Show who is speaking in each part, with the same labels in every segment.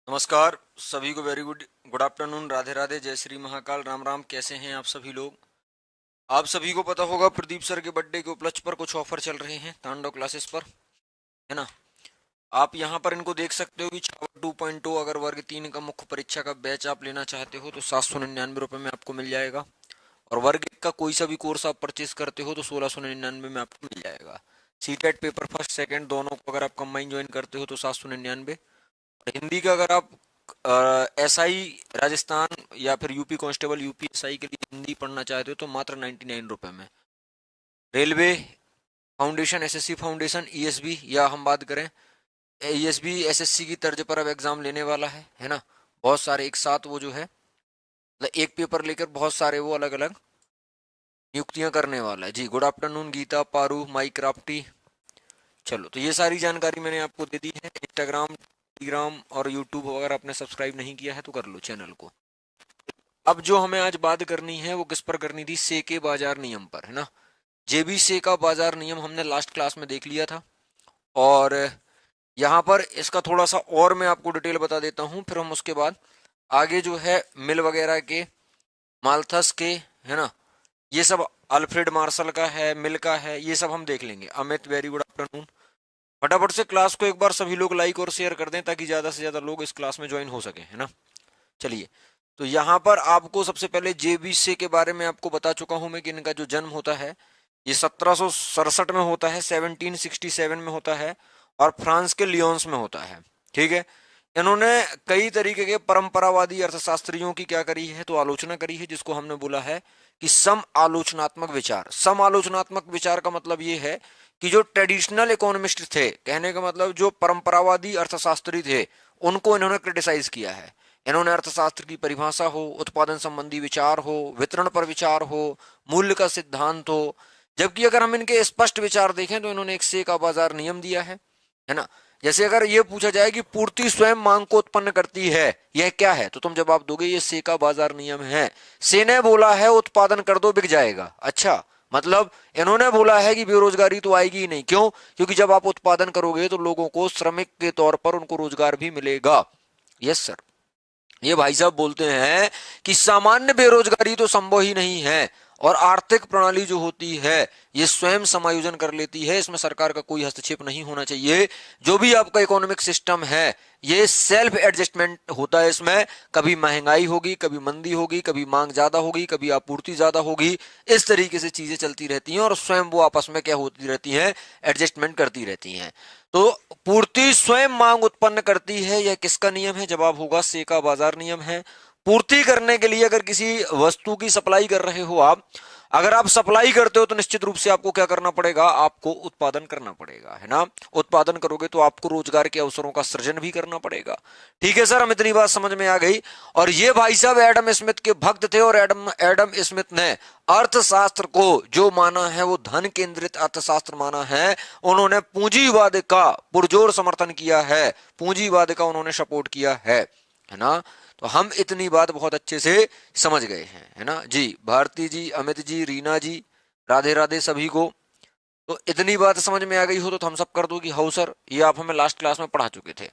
Speaker 1: नमस्कार सभी को very good good afternoon. Radhe Radhe, जय श्री महाकाल, राम राम। कैसे हैं आप सभी लोग? आप सभी को पता होगा प्रदीप सर के बर्थडे के उपलक्ष्य पर कुछ ऑफर चल रहे हैं तांडव क्लासेस पर, है ना। आप यहां पर इनको देख सकते हो कि छावर 2.0 अगर वर्ग 3 का मुख्य परीक्षा का बैच आप लेना चाहते हो तो 799 रुपये में आपको मिल जाएगा। और वर्ग 1 का कोई सा भी कोर्स आप परचेज करते हो तो 1699 में आपको मिल जाएगा। सीटेट पेपर फर्स्ट सेकंड दोनों को अगर आप कंबाइन ज्वाइन करते हो तो 799। हिंदी का अगर आप एसआई राजस्थान या फिर यूपी कांस्टेबल यूपी एसआई के लिए हिंदी पढ़ना चाहते हो तो मात्र 99 रुपये में। Railway foundation, SSC foundation, ESB, या हम बात करें ईएसबी एसएससी की तर्ज पर अब एग्जाम लेने वाला है ना। बहुत सारे एक साथ वो जो है मतलब एक पेपर लेकर बहुत सारे वो अलग अलग नियुक्तियां करने वाला है जी। गुड आफ्टरनून गीता, पारू, माई क्राफ्टी। चलो, तो ये सारी जानकारी मैंने आपको दे दी है। इंस्टाग्राम, टेलीग्राम और यूट्यूब अगर आपने सब्सक्राइब नहीं किया है तो कर लो चैनल को। अब जो हमें आज बात करनी है वो किस पर करनी थी? से के बाजार नियम पर, है ना। जेबी से का बाजार नियम हमने लास्ट क्लास में देख लिया था, और यहाँ पर इसका थोड़ा सा और मैं आपको डिटेल बता देता हूँ, फिर हम उसके बाद आगे जो है मिल वगैरह के, माल्थस के, है ना, ये सब अल्फ्रेड मार्शल का है, मिल का है, ये सब हम देख लेंगे। Amit, very good afternoon. फटाफट से क्लास को एक बार सभी लोग लाइक और शेयर कर दें ताकि ज्यादा से ज्यादा लोग इस क्लास में ज्वाइन हो सके, है ना। चलिए, तो यहाँ पर आपको सबसे पहले जेबीसी के बारे में आपको बता चुका हूं मैं कि इनका जो जन्म होता है ये 1767 में होता है, 1767 में होता है, और फ्रांस के लियोन्स में होता है। ठीक है। इन्होंने कई तरीके के परंपरावादी अर्थशास्त्रियों की क्या करी है तो आलोचना करी है, जिसको हमने बोला है कि सम आलोचनात्मक विचार। सम आलोचनात्मक विचार का मतलब ये है कि जो ट्रेडिशनल इकोनॉमिस्ट थे, कहने का मतलब जो परंपरावादी अर्थशास्त्री थे, उनको इन्होंने क्रिटिसाइज किया है। इन्होंने अर्थशास्त्र की परिभाषा हो, उत्पादन संबंधी विचार हो, वितरण पर विचार हो, मूल्य का सिद्धांत हो। जबकि अगर हम इनके स्पष्ट विचार देखें तो इन्होंने एक से का बाजार नियम दिया है ना। जैसे अगर ये पूछा जाए कि पूर्ति स्वयं मांग को उत्पन्न करती है, यह क्या है, तो तुम जवाब दोगे ये से का बाजार नियम है। से ने बोला है उत्पादन कर दो बिक जाएगा। अच्छा, मतलब इन्होंने बोला है कि बेरोजगारी तो आएगी ही नहीं। क्यों? क्योंकि जब आप उत्पादन करोगे तो लोगों को श्रमिक के तौर पर उनको रोजगार भी मिलेगा। Yes sir. ये भाई साहब बोलते हैं कि सामान्य बेरोजगारी तो संभव ही नहीं है, और आर्थिक प्रणाली जो होती है ये स्वयं समायोजन कर लेती है, इसमें सरकार का कोई हस्तक्षेप नहीं होना चाहिए। जो भी आपका इकोनॉमिक सिस्टम है ये सेल्फ एडजस्टमेंट होता है। इसमें कभी महंगाई होगी, कभी मंदी होगी, कभी मांग ज्यादा होगी, कभी आपूर्ति ज्यादा होगी, इस तरीके से चीजें चलती रहती हैं और स्वयं वो आपस में क्या होती रहती हैं, एडजस्टमेंट करती रहती हैं। तो पूर्ति स्वयं मांग उत्पन्न करती है, यह किसका नियम है? जवाब होगा से का बाजार नियम है। पूर्ति करने के लिए अगर किसी वस्तु की सप्लाई कर रहे हो आप, अगर आप सप्लाई करते हो तो निश्चित रूप से आपको क्या करना पड़ेगा? आपको उत्पादन करना पड़ेगा, है ना। उत्पादन करोगे तो आपको रोजगार के अवसरों का सृजन भी करना पड़ेगा। ठीक है सर, हम इतनी बात समझ में आ गई। और ये भाई साहब एडम स्मिथ के भक्त थे, और एडम स्मिथ ने अर्थशास्त्र को जो माना है वो धन केंद्रित अर्थशास्त्र माना है। उन्होंने पूंजीवाद का पुरजोर समर्थन किया है, पूंजीवाद का उन्होंने सपोर्ट किया है ना। तो हम इतनी बात बहुत अच्छे से समझ गए हैं, है ना जी। भारती जी, अमित जी, रीना जी, राधे राधे सभी को। तो इतनी बात समझ में आ गई हो तो हम सब कर दो कि हाउ सर, ये आप हमें लास्ट क्लास में पढ़ा चुके थे।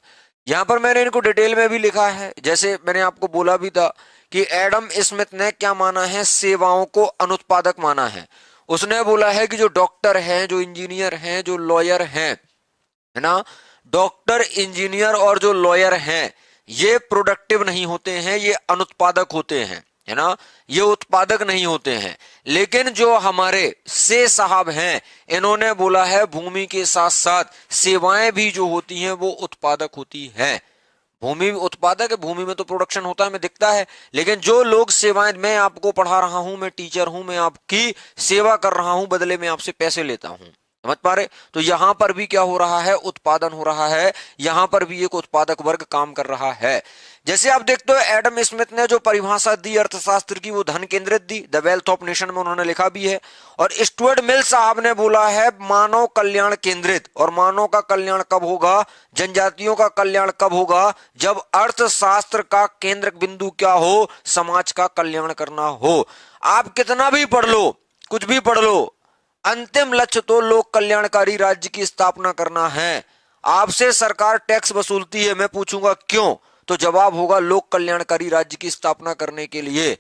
Speaker 1: यहां पर मैंने इनको डिटेल में भी लिखा है, जैसे मैंने आपको बोला भी था कि एडम स्मिथ ने क्या माना है? सेवाओं को अनुत्पादक माना है। उसने बोला है कि जो डॉक्टर हैं, जो इंजीनियर हैं, जो लॉयर हैं, है ना, डॉक्टर, इंजीनियर और जो लॉयर हैं ये प्रोडक्टिव नहीं होते हैं, ये अनुत्पादक होते हैं, है ना, ये उत्पादक नहीं होते हैं। लेकिन जो हमारे से साहब हैं इन्होंने बोला है भूमि के साथ साथ सेवाएं भी जो होती हैं वो उत्पादक होती हैं। भूमि उत्पादक है, भूमि में तो प्रोडक्शन होता है, हमें दिखता है, लेकिन जो लोग सेवाएं, मैं आपको पढ़ा रहा हूं, मैं टीचर हूं, मैं आपकी सेवा कर रहा हूं, बदले में आपसे पैसे लेता हूं, समझ पा रहे? तो यहां पर भी क्या हो रहा है? उत्पादन हो रहा है। यहां पर भी एक उत्पादक वर्ग काम कर रहा है। जैसे आप देखते हो एडम स्मिथ ने जो परिभाषा दी अर्थशास्त्र की वो धन केंद्रित दी, द वेल्थ ऑफ नेशन में उन्होंने लिखा भी है। और स्टुअर्ट मिल साहब ने बोला है मानव कल्याण केंद्रित। और मानव का कल्याण कब होगा, जनजातियों का कल्याण कब होगा? जब अर्थशास्त्र का केंद्र बिंदु क्या हो? समाज का कल्याण करना हो। आप कितना भी पढ़ लो, कुछ भी पढ़ लो, अंतिम लक्ष्य तो लोक कल्याणकारी राज्य की स्थापना करना है। आपसे सरकार टैक्स वसूलती है, मैं पूछूंगा क्यों? तो जवाब होगा लोक कल्याणकारी राज्य की स्थापना करने के लिए,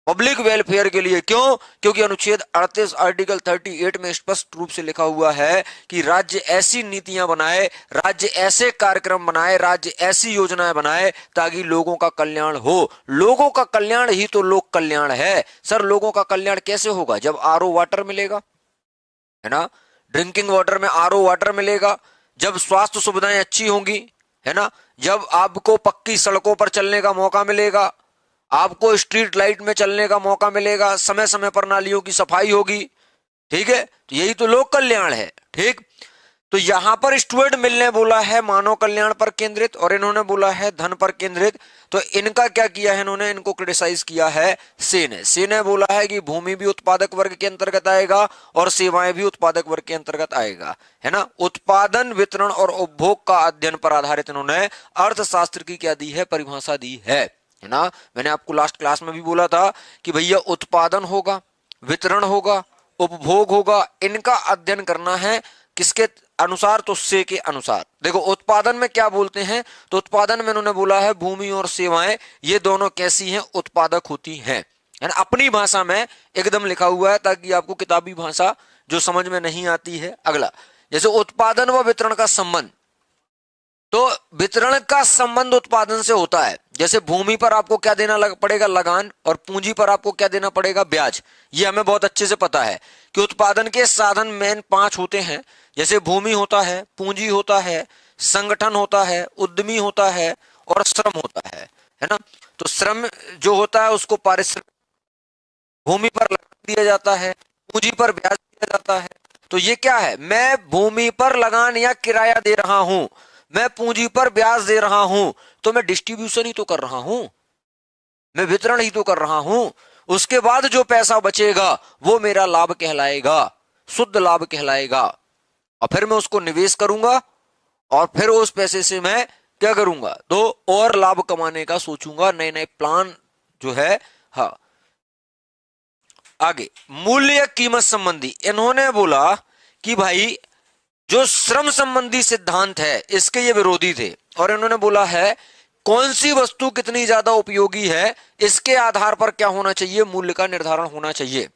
Speaker 1: पब्लिक वेलफेयर के लिए। क्यों? क्योंकि अनुच्छेद 38 आर्टिकल 38 में स्पष्ट रूप से लिखा हुआ है कि राज्य ऐसी नीतियां बनाए, राज्य ऐसे कार्यक्रम बनाए, राज्य ऐसी योजनाएं बनाए ताकि लोगों का कल्याण हो। लोगों का कल्याण ही तो लोक कल्याण है। सर लोगों का कल्याण कैसे होगा? जब आरओ वाटर मिलेगा, है ना, ड्रिंकिंग वाटर में आरओ वाटर मिलेगा, जब स्वास्थ्य सुविधाएं अच्छी होंगी, है ना, जब आपको पक्की सड़कों पर चलने का मौका मिलेगा, आपको स्ट्रीट लाइट में चलने का मौका मिलेगा, समय समय पर नालियों की सफाई होगी, ठीक है, तो यही तो लोक कल्याण है। ठीक, तो यहां पर स्टुअर्ट मिल ने बोला है मानव कल्याण पर केंद्रित और इन्होंने बोला है धन पर केंद्रित। तो इनका क्या किया है इन्होंने? इनको क्रिटिसाइज किया है से ने बोला है कि भूमि भी उत्पादक वर्ग के अंतर्गत आएगा और सेवाएं भी उत्पादक वर्ग के अंतर्गत आएगा, है ना। उत्पादन, वितरण और उपभोग का अध्ययन पर आधारित इन्होंने अर्थशास्त्र की क्या दी है? परिभाषा दी है ना। मैंने आपको लास्ट क्लास में भी बोला था कि भैया उत्पादन होगा, वितरण होगा, उपभोग होगा, इनका अध्ययन करना है किसके अनुसार? तो से के अनुसार। देखो उत्पादन में क्या बोलते हैं, तो उत्पादन में इन्होंने बोला है भूमि और सेवाएं ये दोनों कैसी हैं? उत्पादक होती हैं, है ना। अपनी भाषा में एकदम लिखा हुआ है ताकि आपको किताबी भाषा जो समझ में नहीं आती है। अगला, जैसे उत्पादन व वितरण का संबंध, तो वितरण का संबंध उत्पादन से होता है। जैसे भूमि पर आपको क्या देना पड़ेगा? लगान, और पूंजी पर आपको क्या देना पड़ेगा? ब्याज। ये हमें बहुत अच्छे से पता है कि उत्पादन के साधन मेन 5 होते हैं। जैसे भूमि होता है, पूंजी होता है, संगठन होता है, उद्यमी होता है और श्रम होता है ना। तो श्रम जो होता है उसको पारिश्रमिक, भूमि पर लगान दिया जाता है, पूंजी पर ब्याज दिया जाता है। तो ये क्या है? मैं भूमि पर लगान या किराया दे रहा हूं, मैं पूंजी पर ब्याज दे रहा हूं, तो मैं डिस्ट्रीब्यूशन ही तो कर रहा हूं, मैं वितरण ही तो कर रहा हूं। उसके बाद जो पैसा बचेगा वो मेरा लाभ कहलाएगा, शुद्ध लाभ कहलाएगा, और फिर मैं उसको निवेश करूंगा और फिर उस पैसे से मैं क्या करूंगा? तो और लाभ कमाने का सोचूंगा, नए नए प्लान जो है। हाँ, आगे मूल्य कीमत संबंधी इन्होंने बोला कि भाई जो श्रम संबंधी सिद्धांत है इसके ये विरोधी थे, और इन्होंने बोला है कौन सी वस्तु कितनी ज्यादा उपयोगी है इसके आधार पर क्या होना चाहिए? मूल्य का निर्धारण होना चाहिए।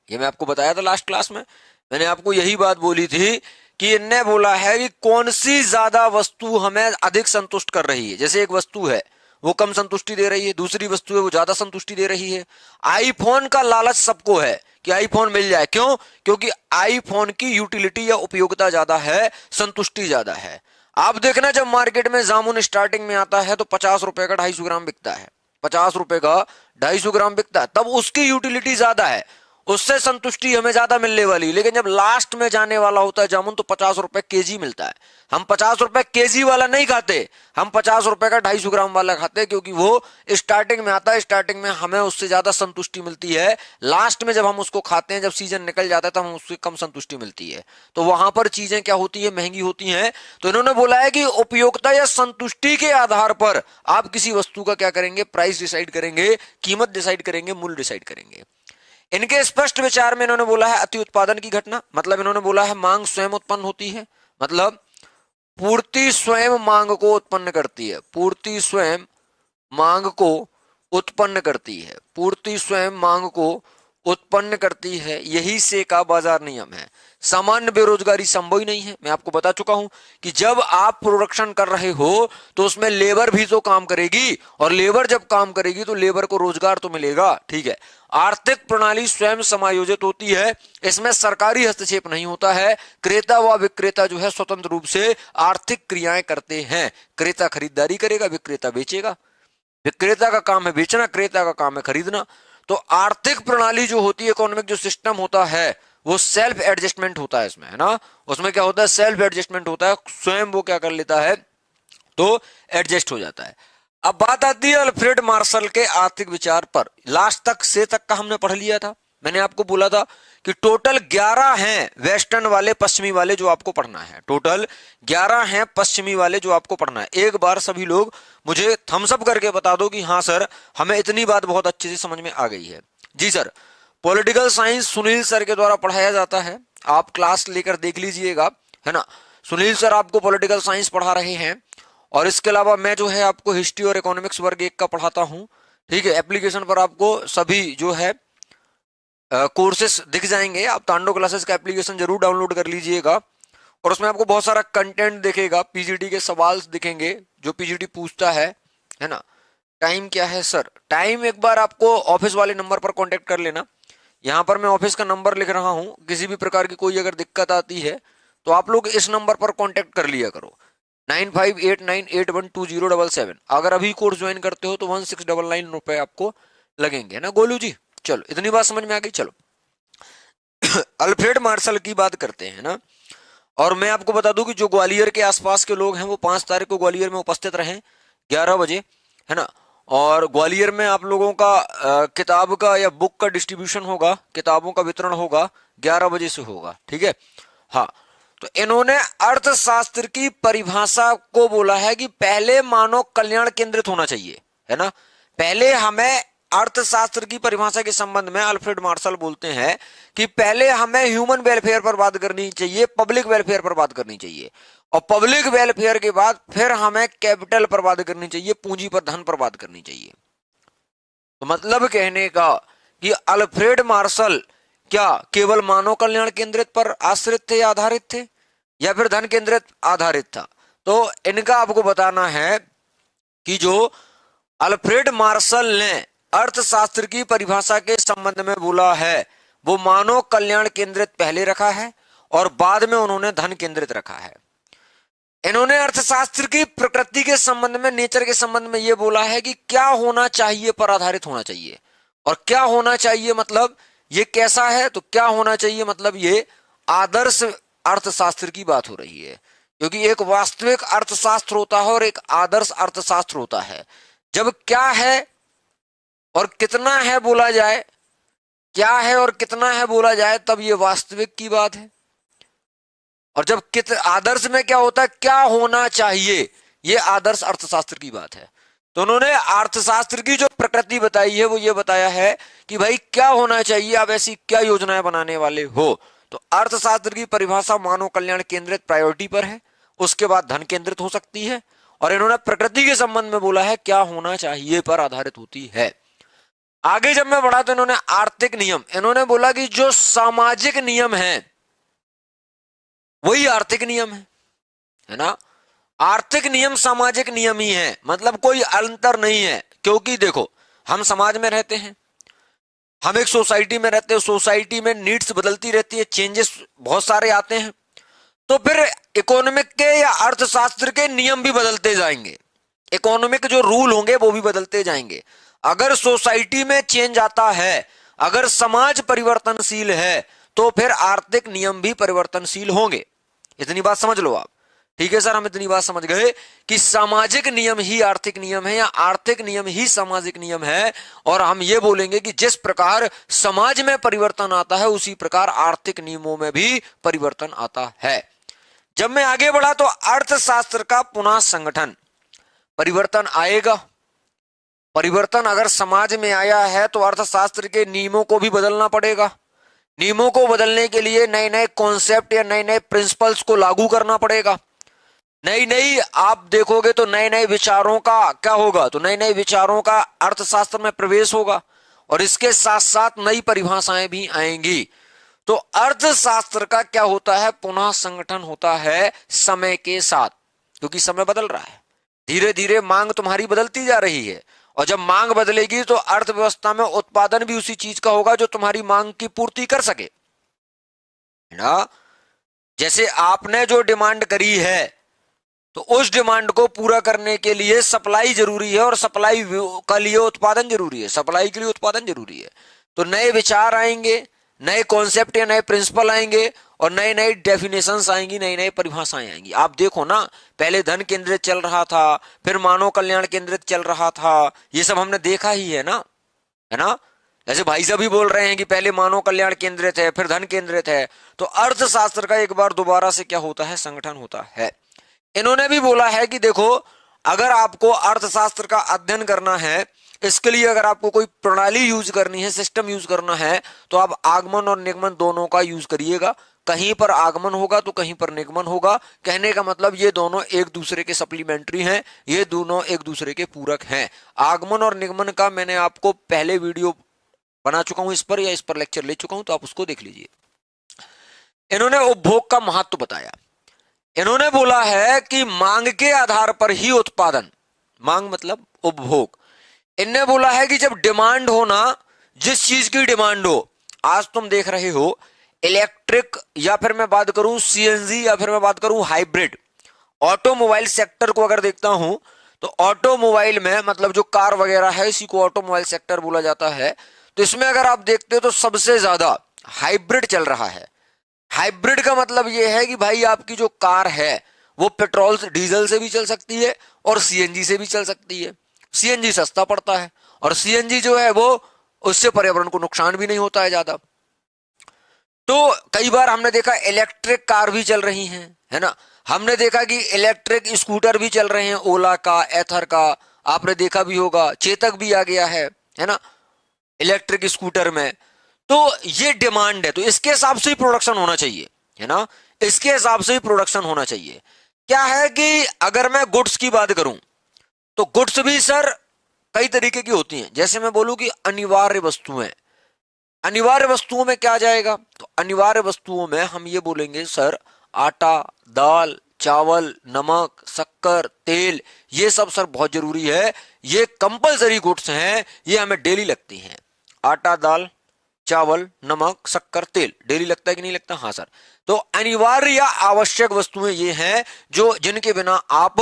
Speaker 1: ये मैं आपको बताया था लास्ट क्लास में, मैंने आपको यही बात बोली थी कि इनने बोला है कि कौन सी ज्यादा वस्तु हमें अधिक संतुष्ट कर रही है। जैसे एक वस्तु है वो कम संतुष्टि दे रही है, दूसरी वस्तु है वो ज्यादा संतुष्टि दे रही है। आईफोन का लालच सबको है कि आईफोन मिल जाए, क्यों? क्योंकि आईफोन की यूटिलिटी या उपयोगिता ज्यादा है, संतुष्टि ज्यादा है। आप देखना जब मार्केट में जामुन स्टार्टिंग में आता है तो 50 रुपए का 250 ग्राम बिकता है, 50 रुपए का 250 ग्राम बिकता है, तब उसकी यूटिलिटी ज्यादा है, उससे संतुष्टि हमें ज्यादा मिलने वाली। लेकिन जब लास्ट में जाने वाला होता है जामुन तो 50 रुपए केजी मिलता है। हम 50 रुपए केजी वाला नहीं खाते, हम 50 रुपए का 250 ग्राम वाला खाते, क्योंकि वो स्टार्टिंग में आता है, स्टार्टिंग में हमें उससे ज्यादा संतुष्टि मिलती है। लास्ट में जब हम उसको खाते हैं, जब सीजन निकल जाता है, तब हम उससे कम संतुष्टि मिलती है। तो वहां पर चीजें क्या होती है? महंगी होती हैं। तो इन्होंने बोला है कि उपयोगिता या संतुष्टि के आधार पर आप किसी वस्तु का क्या करेंगे? प्राइस डिसाइड करेंगे, कीमत डिसाइड करेंगे, मूल्य डिसाइड करेंगे। इनके स्पष्ट विचार में इन्होंने बोला है अति उत्पादन की घटना, मतलब इन्होंने बोला है मांग स्वयं उत्पन्न होती है, मतलब पूर्ति स्वयं मांग को उत्पन्न करती है, पूर्ति स्वयं मांग को उत्पन्न करती है, पूर्ति स्वयं मांग को उत्पन्न करती है, यही से का बाजार नियम है। सामान्य बेरोजगारी संभव ही नहीं है। मैं आपको बता चुका हूं कि जब आप प्रोडक्शन कर रहे हो तो उसमें लेबर भी तो काम करेगी, और लेबर जब काम करेगी तो लेबर को रोजगार तो मिलेगा, ठीक है। आर्थिक प्रणाली स्वयं समायोजित होती है, इसमें सरकारी हस्तक्षेप नहीं होता है। क्रेता व विक्रेता जो है स्वतंत्र रूप से आर्थिक क्रियाएं करते हैं। क्रेता खरीदारी करेगा, विक्रेता बेचेगा, विक्रेता का काम है बेचना, क्रेता का काम है खरीदना। तो आर्थिक प्रणाली जो होती है, इकोनॉमिक जो सिस्टम होता है, वो सेल्फ एडजस्टमेंट होता है इसमें, है ना। उसमें क्या होता है? सेल्फ एडजस्टमेंट होता है, स्वयं वो क्या कर लेता है? तो एडजस्ट हो जाता है। अब बात आती है अल्फ्रेड मार्शल के आर्थिक विचार पर। लास्ट तक से तक का हमने पढ़ लिया था। मैंने आपको बोला था कि टोटल 11 हैं वेस्टर्न वाले, पश्चिमी वाले जो आपको पढ़ना है। टोटल 11 हैं पश्चिमी वाले जो आपको पढ़ना है। एक बार सभी लोग मुझे थम्स अप करके बता दो कि हाँ सर, हमें इतनी बात बहुत अच्छे से समझ में आ गई है। जी sir, political science Sunil sir के द्वारा पढ़ाया जाता है, आप क्लास लेकर देख लीजिएगा, है ना। सुनील सर आपको पॉलिटिकल साइंस पढ़ा रहे हैं, और इसके अलावा मैं जो है आपको हिस्ट्री और इकोनॉमिक्स वर्ग 1 का पढ़ाता हूँ। ठीक है, एप्लीकेशन पर आपको सभी जो है कोर्सेस दिख जाएंगे। आप तांडव क्लासेस का एप्लीकेशन जरूर डाउनलोड कर लीजिएगा और उसमें आपको बहुत सारा कंटेंट दिखेगा, पीजीटी के सवाल दिखेंगे जो पीजीटी पूछता है ना। टाइम क्या है सर? टाइम एक बार आपको ऑफिस वाले नंबर पर कांटेक्ट कर लेना। यहाँ पर मैं ऑफिस का नंबर लिख रहा हूँ, किसी भी प्रकार की कोई अगर दिक्कत आती है तो आप लोग इस नंबर पर कांटेक्ट कर लिया करो, 9589812077। अगर अभी कोर्स ज्वाइन करते हो तो 1699 रुपए आपको लगेंगे, है ना गोलू जी। चलो इतनी बात समझ में आ गई। चलो अल्फ्रेड मार्शल की बात करते हैं ना। और मैं आपको बता दूं कि जो ग्वालियर के आसपास के लोग हैं वो 5 तारीख को ग्वालियर में उपस्थित रहें 11 बजे, है ना। और ग्वालियर में आप लोगों का किताब का या बुक का डिस्ट्रीब्यूशन होगा, किताबों का वितरण होगा, 11 बजे से होगा। ठीक है, हाँ। तो इन्होंने अर्थशास्त्र की परिभाषा को बोला है कि पहले मानव कल्याण केंद्रित होना चाहिए, है ना। पहले हमें अर्थशास्त्र की परिभाषा के संबंध में अल्फ्रेड मार्शल बोलते हैं कि पहले हमें ह्यूमन वेलफेयर पर बात करनी चाहिए, पब्लिक वेलफेयर पर बात करनी चाहिए, और पब्लिक वेलफेयर के बाद फिर हमें कैपिटल पर बात करनी चाहिए, पूंजी पर, धन पर बात करनी चाहिए। तो मतलब कहने का कि अल्फ्रेड मार्शल क्या केवल मानव कल्याण केंद्रित पर आश्रित थे या आधारित थे, या फिर धन केंद्रित आधारित था? तो इनका आपको बताना है कि जो अल्फ्रेड मार्शल ने अर्थशास्त्र की परिभाषा के संबंध में बोला है वो मानव कल्याण केंद्रित पहले रखा है और बाद में उन्होंने धन केंद्रित रखा है। इन्होंने अर्थशास्त्र की प्रकृति के संबंध में, नेचर के संबंध में यह बोला है कि क्या होना चाहिए पर आधारित होना चाहिए। और क्या होना चाहिए मतलब ये कैसा है, तो क्या होना चाहिए मतलब ये आदर्श अर्थशास्त्र की बात हो रही है, क्योंकि एक वास्तविक अर्थशास्त्र होता है और एक आदर्श अर्थशास्त्र होता है। जब क्या है और कितना है बोला जाए, क्या है और कितना है बोला जाए, तब ये वास्तविक की बात है। और जब आदर्श में क्या होता है, क्या होना चाहिए, ये आदर्श अर्थशास्त्र की बात है। तो उन्होंने अर्थशास्त्र की जो प्रकृति बताई है वो ये बताया है कि भाई क्या होना चाहिए, आप ऐसी क्या योजनाएं बनाने वाले हो। तो अर्थशास्त्र की परिभाषा मानव कल्याण केंद्रित प्रायोरिटी पर है, उसके बाद धन केंद्रित हो सकती है, और इन्होंने प्रकृति के संबंध में बोला है क्या होना चाहिए पर आधारित होती है। आगे जब मैं बढ़ा तो इन्होंने आर्थिक नियम, इन्होंने बोला कि जो सामाजिक नियम है वही आर्थिक नियम है ना। आर्थिक नियम सामाजिक नियम ही है, मतलब कोई अंतर नहीं है। क्योंकि देखो हम समाज में रहते हैं, हम एक सोसाइटी में रहते हैं, सोसाइटी में नीड्स बदलती रहती है, चेंजेस बहुत सारे आते हैं, तो फिर इकोनॉमिक के या अर्थशास्त्र के नियम भी बदलते जाएंगे, इकोनॉमिक जो रूल होंगे वो भी बदलते जाएंगे। अगर सोसाइटी में चेंज आता है, अगर समाज परिवर्तनशील है, तो फिर आर्थिक नियम भी परिवर्तनशील होंगे। इतनी बात समझ लो आप। ठीक है सर, हम इतनी बात समझ गए कि सामाजिक नियम ही आर्थिक नियम है या आर्थिक नियम ही सामाजिक नियम है। और हम ये बोलेंगे कि जिस प्रकार समाज में परिवर्तन आता है उसी प्रकार आर्थिक नियमों में भी परिवर्तन आता है। जब मैं आगे बढ़ा तो अर्थशास्त्र का पुनः संगठन, परिवर्तन आएगा। परिवर्तन अगर समाज में आया है तो अर्थशास्त्र के नियमों को भी बदलना पड़ेगा। नियमों को बदलने के लिए नए नए कॉन्सेप्ट या नए नए प्रिंसिपल्स को लागू करना पड़ेगा। नई नई आप देखोगे तो नए नए विचारों का क्या होगा, तो नए नए विचारों का अर्थशास्त्र में प्रवेश होगा, और इसके साथ साथ नई परिभाषाएं भी आएंगी। तो अर्थशास्त्र का क्या होता है, पुनः संगठन होता है समय के साथ, क्योंकि समय बदल रहा है, धीरे धीरे मांग तुम्हारी बदलती जा रही है, और जब मांग बदलेगी तो अर्थव्यवस्था में उत्पादन भी उसी चीज का होगा जो तुम्हारी मांग की पूर्ति कर सके, है ना। जैसे आपने जो डिमांड करी है तो उस डिमांड को पूरा करने के लिए सप्लाई जरूरी है, और सप्लाई के लिए उत्पादन जरूरी है, सप्लाई के लिए उत्पादन जरूरी है। तो नए विचार आएंगे, नए कॉन्सेप्ट या नए प्रिंसिपल आएंगे, और नए नए डेफिनेशंस आएंगी, नई नई परिभाषाएं आएंगी। आप देखो ना, पहले धन केंद्रित चल रहा था, फिर मानव कल्याण केंद्रित चल रहा था, ये सब हमने देखा ही है ना। जैसे भाई साहब भी बोल रहे हैं कि पहले मानव कल्याण केंद्रित है, फिर धन केंद्रित है। तो अर्थशास्त्र का एक बार दोबारा से क्या होता है, संगठन होता है। इन्होंने भी बोला है कि देखो अगर आपको अर्थशास्त्र का अध्ययन करना है, इसके लिए अगर आपको कोई प्रणाली यूज करनी है, सिस्टम यूज करना है, तो आप आगमन और निगमन दोनों का यूज करिएगा। कहीं पर आगमन होगा तो कहीं पर निगमन होगा। कहने का मतलब ये दोनों एक दूसरे के सप्लीमेंट्री हैं, ये दोनों एक दूसरे के पूरक हैं। आगमन और निगमन का मैंने आपको पहले वीडियो बना चुका हूं इस पर, या इस पर लेक्चर ले चुका हूं, तो आप उसको देख लीजिए। इन्होंने उपभोग का महत्व बताया। इन्होंने बोला है कि मांग के आधार पर ही उत्पादन, मांग मतलब उपभोग। इनने बोला है कि जब डिमांड हो ना, जिस चीज की डिमांड हो, आज तुम देख रहे हो इलेक्ट्रिक, या फिर मैं बात करूं सीएनजी, या फिर मैं बात करूं हाइब्रिड, ऑटोमोबाइल सेक्टर को अगर देखता हूं तो ऑटोमोबाइल में मतलब जो कार वगैरह है इसी को ऑटोमोबाइल सेक्टर बोला जाता है। तो इसमें अगर आप देखते हो तो सबसे ज्यादा हाइब्रिड चल रहा है। हाइब्रिड का मतलब यह है कि भाई आपकी जो कार है वो पेट्रोल से, डीजल से भी चल सकती है और सीएनजी से भी चल सकती है। सीएनजी सस्ता पड़ता है और सीएनजी जो है वो, उससे पर्यावरण को नुकसान भी नहीं होता है ज्यादा। तो कई बार हमने देखा इलेक्ट्रिक कार भी चल रही हैं, है ना। हमने देखा कि इलेक्ट्रिक स्कूटर भी चल रहे हैं, ओला का, एथर का, आपने देखा भी होगा, चेतक भी आ गया है ना, इलेक्ट्रिक स्कूटर में। तो ये डिमांड है, तो इसके हिसाब से ही प्रोडक्शन होना चाहिए, है ना, इसके हिसाब से ही प्रोडक्शन होना चाहिए। क्या है कि अगर मैं गुड्स की बात करूं तो गुड्स भी सर कई तरीके की होती हैं। जैसे मैं बोलूं कि अनिवार्य वस्तुएं, अनिवार्य वस्तुओं में क्या जाएगा, तो अनिवार्य वस्तुओं में हम ये बोलेंगे सर आटा, दाल, चावल, नमक, शक्कर, तेल, ये सब सर बहुत जरूरी है। ये कंपलसरी गुड्स हैं, ये हमें डेली लगती हैं। आटा, दाल, चावल, नमक, शक्कर, तेल डेली लगता है कि नहीं लगता? हाँ सर। तो अनिवार्य या आवश्यक वस्तुएं ये हैं जो, जिनके बिना आप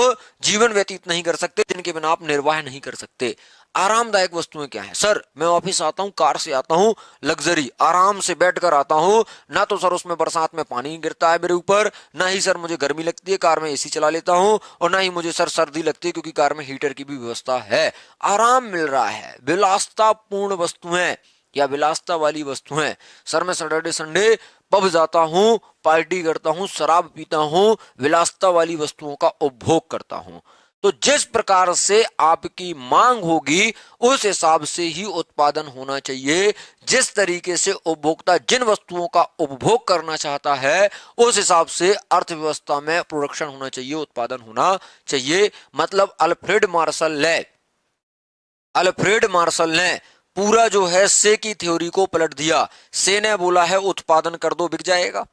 Speaker 1: जीवन व्यतीत नहीं कर सकते, जिनके बिना आप निर्वाह नहीं कर सकते। आरामदायक वस्तुएं क्या है सर? मैं ऑफिस आता हूं, कार से आता हूं, लग्जरी आराम से बैठकर आता हूं, ना तो सर उसमें बरसात में पानी गिरता है मेरे ऊपर, ना ही सर मुझे गर्मी लगती है, कार में एसी चला लेता हूं, और ना ही मुझे सर सर्दी लगती है क्योंकि कार में हीटर की भी व्यवस्था है। आराम मिल रहा है। विलासतापूर्ण वस्तुएं या विलासता वाली वस्तुएं, सर मैं सैटरडे संडे पब जाता हूं, पार्टी करता हूं, शराब पीता हूं, विलासता वाली वस्तुओं का उपभोग करता हूं। तो जिस प्रकार से आपकी मांग होगी उस हिसाब से ही उत्पादन होना चाहिए। जिस तरीके से उपभोक्ता जिन वस्तुओं का उपभोग करना चाहता है उस हिसाब से अर्थव्यवस्था में प्रोडक्शन होना चाहिए, उत्पादन होना चाहिए। मतलब अल्फ्रेड मार्शल ने पूरा जो है से की थ्योरी को पलट दिया। से ने बोला है उत्पादन कर दो, बिक जाएगा।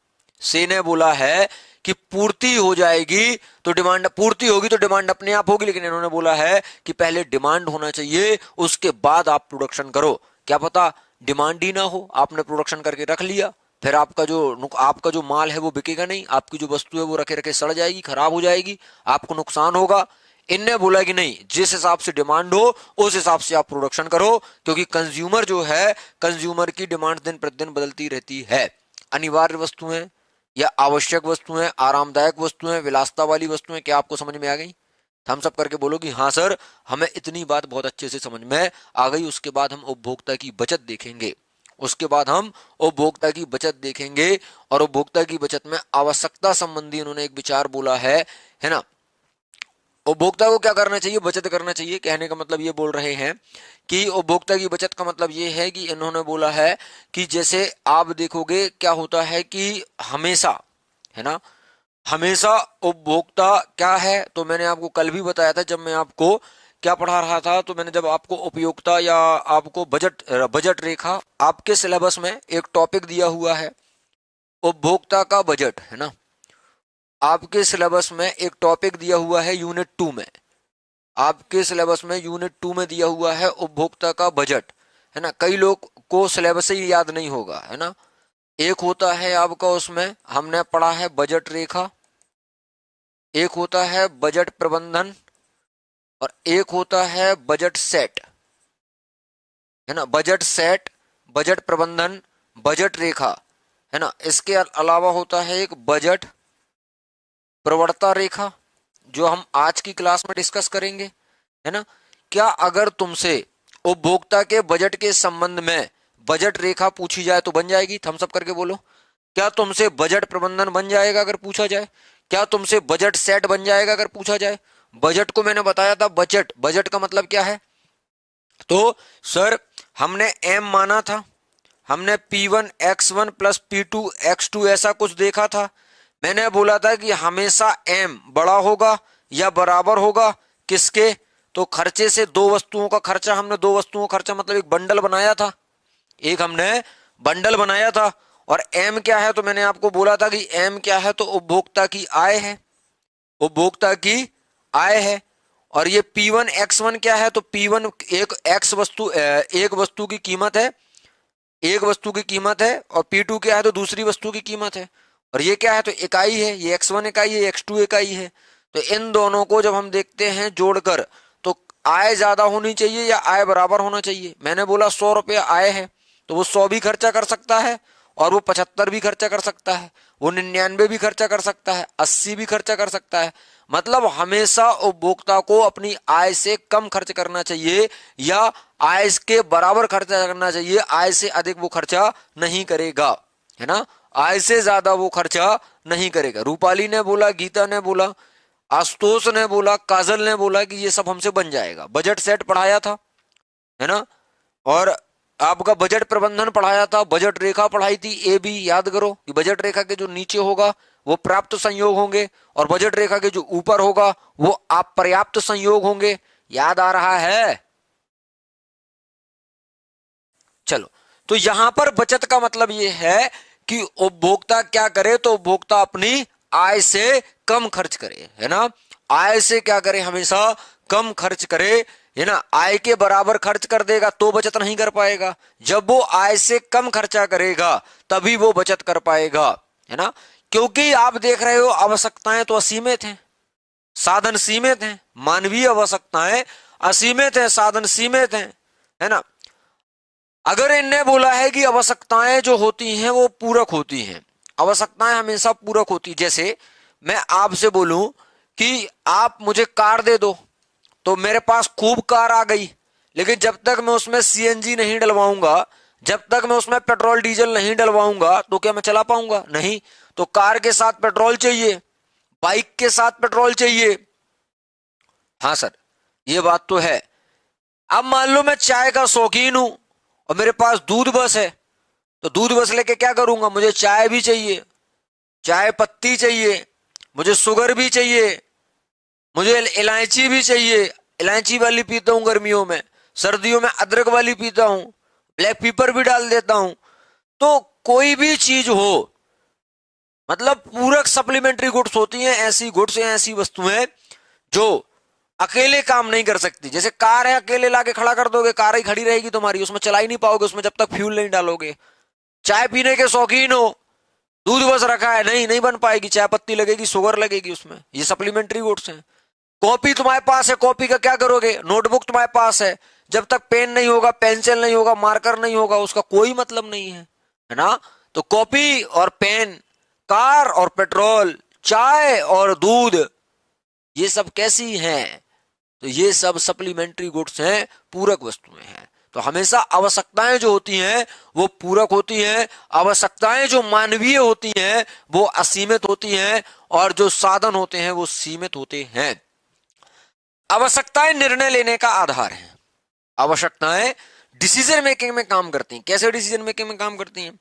Speaker 1: से ने बोला है कि पूर्ति हो जाएगी तो डिमांड, पूर्ति होगी तो डिमांड अपने आप होगी, लेकिन इन्होंने बोला है कि पहले डिमांड होना चाहिए, उसके बाद आप प्रोडक्शन करो। क्या पता डिमांड ही ना हो, आपने प्रोडक्शन करके रख लिया, फिर आपका जो माल है वो बिकेगा नहीं, आपकी जो वस्तु है वो रखे रखे सड़ जाएगी, खराब हो जाएगी, आपको नुकसान होगा। इनने बोला कि नहीं, जिस हिसाब से डिमांड हो उस हिसाब से आप प्रोडक्शन करो, क्योंकि कंज्यूमर जो है, कंज्यूमर की डिमांड दिन प्रतिदिन बदलती रहती है। अनिवार्य वस्तुएं या आवश्यक वस्तुएं, आरामदायक वस्तुएं, विलासता वाली वस्तुएं, क्या आपको समझ में आ गई? थम्स अप करके बोलो कि हाँ सर, हमें इतनी बात बहुत अच्छे से समझ में आ गई। उसके बाद हम उपभोक्ता की बचत देखेंगे, उसके बाद हम उपभोक्ता की बचत देखेंगे। और उपभोक्ता की बचत में आवश्यकता संबंधी उन्होंने एक विचार बोला है ना। उपभोक्ता को क्या करना चाहिए? बचत करना चाहिए। कहने का मतलब ये बोल रहे हैं कि उपभोक्ता की बचत का मतलब ये है कि इन्होंने बोला है कि जैसे आप देखोगे क्या होता है कि हमेशा, है ना, हमेशा उपभोक्ता क्या है, तो मैंने आपको कल भी बताया था जब मैं आपको क्या पढ़ा रहा था, तो मैंने जब आपको उपयोगिता या आपको बजट रेखा, आपके सिलेबस में एक टॉपिक दिया हुआ है उपभोक्ता का बजट, है ना, आपके सिलेबस में एक टॉपिक दिया हुआ है यूनिट 2 में, आपके सिलेबस में यूनिट 2 में दिया हुआ है उपभोक्ता का बजट, है ना। कई लोग को सिलेबस ही याद नहीं होगा, है ना। एक होता है आपका, उसमें हमने पढ़ा है बजट रेखा, एक होता है बजट प्रबंधन, और एक होता है बजट सेट, है ना। बजट सेट, बजट प्रबंधन, बजट रेखा, है ना। इसके अलावा होता है एक बजट प्रवणता रेखा, जो हम आज की क्लास में डिस्कस करेंगे, है ना। क्या अगर तुमसे उपभोक्ता के बजट के संबंध में बजट रेखा पूछी जाए तो बन जाएगी? थम्स अप करके बोलो। क्या तुमसे बजट प्रबंधन बन जाएगा अगर पूछा जाए? क्या तुमसे बजट सेट बन जाएगा अगर पूछा जाए? बजट को मैंने बताया था, बजट का मतलब क्या है, तो सर हमने एम माना था, हमने P1 x1 plus P2 x2 ऐसा कुछ देखा था। मैंने बोला था कि हमेशा M बड़ा होगा या बराबर होगा किसके, तो खर्चे से। दो वस्तुओं का खर्चा, हमने दो वस्तुओं का खर्चा मतलब एक बंडल बनाया था, एक हमने बंडल बनाया था। और M क्या है, तो मैंने आपको बोला था कि M क्या है, तो उपभोक्ता की आय है, उपभोक्ता की आय है। और ये P1 x1 क्या है, तो P1 एक वस्तु की कीमत है, एक वस्तु की कीमत है। और P2 क्या है, तो दूसरी वस्तु की कीमत है। और ये क्या है, तो इकाई है, ये x1 इकाई है, x2 इकाई है। तो इन दोनों को जब हम देखते हैं जोड़कर, तो आय ज्यादा होनी चाहिए या आय बराबर होना चाहिए। मैंने बोला 100 रुपये आय है, तो वो 100 भी खर्चा कर सकता है, और वो 75 भी खर्चा कर सकता है, वो 99 भी खर्चा कर सकता है, 80 भी खर्चा कर सकता है। मतलब हमेशा उपभोक्ता को अपनी आय से कम खर्च करना चाहिए या आय के बराबर खर्चा करना चाहिए। आय से अधिक वो खर्चा नहीं करेगा, है ना, आय से ज्यादा वो खर्चा नहीं करेगा। रूपाली ने बोला, गीता ने बोला, आशुतोष ने बोला, काजल ने बोला कि ये सब हमसे बन जाएगा। बजट सेट पढ़ाया था, है ना, और आपका बजट प्रबंधन पढ़ाया था, बजट रेखा पढ़ाई थी, ए बी याद करो कि बजट रेखा के जो नीचे होगा वो प्राप्त संयोग होंगे, और बजट रेखा के जो ऊपर होगा वो अपर्याप्त संयोग होंगे। याद आ रहा है? चलो, तो यहां पर बचत का मतलब ये है कि उपभोक्ता क्या करे, तो उपभोक्ता अपनी आय से कम खर्च करे, है ना, आय से क्या करे, हमेशा कम खर्च करे, है ना। आय के बराबर खर्च कर देगा तो बचत नहीं कर पाएगा, जब वो आय से कम खर्चा करेगा तभी वो बचत कर पाएगा, है ना। क्योंकि आप देख रहे हो आवश्यकताएं तो असीमित हैं, साधन सीमित हैं, मानवीय आवश्यकताएं असीमित हैं, साधन सीमित हैं, है ना। अगर इनने बोला है कि आवश्यकताएं जो होती हैं वो पूरक होती हैं, आवश्यकताएं हमेशा पूरक होती, जैसे मैं आपसे बोलूं कि आप मुझे कार दे दो, तो मेरे पास खूब कार आ गई, लेकिन जब तक मैं उसमें सीएनजी नहीं डलवाऊंगा, जब तक मैं उसमें पेट्रोल डीजल नहीं डलवाऊंगा, तो क्या मैं चला पाऊंगा? नहीं। तो कार के साथ पेट्रोल चाहिए, बाइक के साथ पेट्रोल चाहिए। हाँ सर, ये बात तो है। अब मान लो मैं चाय का शौकीन हूं और मेरे पास दूध बस है, तो दूध बस लेके क्या करूंगा, मुझे चाय भी चाहिए, चाय पत्ती चाहिए, मुझे शुगर भी चाहिए, मुझे इलायची भी चाहिए, इलायची वाली पीता हूं गर्मियों में, सर्दियों में अदरक वाली पीता हूं, ब्लैक पेपर भी डाल देता हूं। तो कोई भी चीज हो, मतलब पूरक सप्लीमेंट्री गुड्स होती हैं, ऐसी गुड्स या ऐसी वस्तुएं जो अकेले काम नहीं कर सकती। जैसे कार है, अकेले लाके खड़ा कर दोगे, कार ही खड़ी रहेगी तुम्हारी, उसमें चला ही नहीं पाओगे उसमें जब तक फ्यूल नहीं डालोगे। चाय पीने के शौकीन हो, दूध बस रखा है, नहीं नहीं बन पाएगी, चाय पत्ती लगेगी, शुगर लगेगी उसमें, ये सप्लीमेंट्री गुड्स हैं। कॉपी तुम्हारे पास है, कॉपी का क्या करोगे, नोटबुक तुम्हारे पास है, जब तक पेन नहीं होगा, पेंसिल नहीं होगा, मार्कर नहीं होगा, उसका कोई मतलब नहीं है ना। तो कॉपी और पेन, कार और पेट्रोल, चाय और दूध, ये सब कैसी हैं, तो ये सब सप्लीमेंट्री गुड्स हैं, पूरक वस्तुएं हैं। तो हमेशा आवश्यकताएं जो होती हैं वो पूरक होती हैं, आवश्यकताएं जो मानवीय होती हैं वो असीमित होती हैं, और जो साधन होते हैं वो सीमित होते हैं। आवश्यकताएं निर्णय लेने का आधार है, आवश्यकताएं डिसीजन मेकिंग में काम करती हैं। कैसे डिसीजन मेकिंग में काम करती हैं?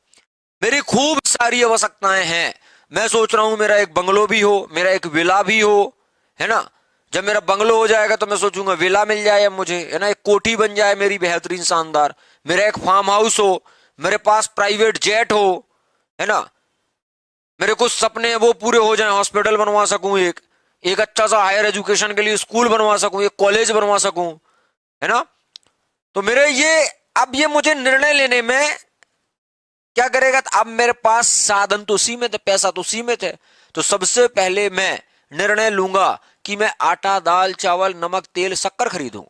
Speaker 1: मेरी खूब सारी आवश्यकताएं हैं, मैं सोच रहा हूं मेरा एक बंगलो भी हो, मेरा एक विला भी हो, है ना। जब मेरा बंगलो हो जाएगा तो मैं सोचूंगा विला मिल जाए मुझे, है ना, एक कोठी बन जाए मेरी बेहतरीन शानदार, मेरा एक फार्म हाउस हो, मेरे पास प्राइवेट जेट हो, है ना, मेरे कुछ सपने हैं वो पूरे हो जाएं, हॉस्पिटल बनवा सकूं, एक अच्छा सा हायर एजुकेशन के लिए स्कूल बनवा सकूं, एक कॉलेज बनवा सकूं, है ना। तो मेरे ये, अब ये मुझे निर्णय लेने में क्या करेगा, अब मेरे पास साधन तो सीमित है, पैसा तो सीमित है, तो सबसे पहले मैं निर्णय लूंगा कि मैं आटा, दाल, चावल, नमक, तेल, शक्कर खरीदूं।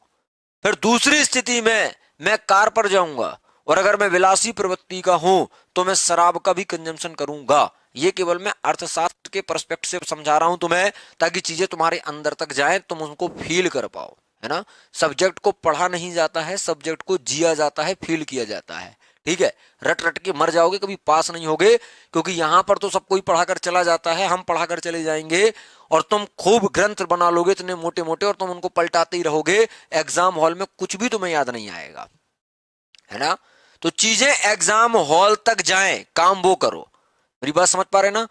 Speaker 1: फिर दूसरी स्थिति में मैं कार पर जाऊंगा, और अगर मैं विलासी प्रवृत्ति का हूं तो मैं शराब का भी कंजम्पशन करूंगा। ये केवल मैं अर्थशास्त्र के पर्सपेक्टिव से समझा रहा हूं तुम्हें, ताकि चीजें तुम्हारे अंदर तक जाएं, तुम उनको फील कर पाओ, है ना। सब्जेक्ट को पढ़ा नहीं जाता है, सब्जेक्ट को जिया जाता है, फील किया जाता है, ठीक है। रट रट के मर जाओगे, कभी पास नहीं होगे, क्योंकि यहां पर तो सब कोई पढ़ाकर चला जाता है, हम पढ़ाकर चले जाएंगे, और तुम खूब ग्रंथ बना लोगे इतने मोटे मोटे, और तुम उनको पलटाते ही रहोगे, एग्जाम हॉल में कुछ भी तुम्हें याद नहीं आएगा, है ना। तो चीजें एग्जाम हॉल तक जाएं, काम वो करो। मेरी बात समझ पा रहे ना?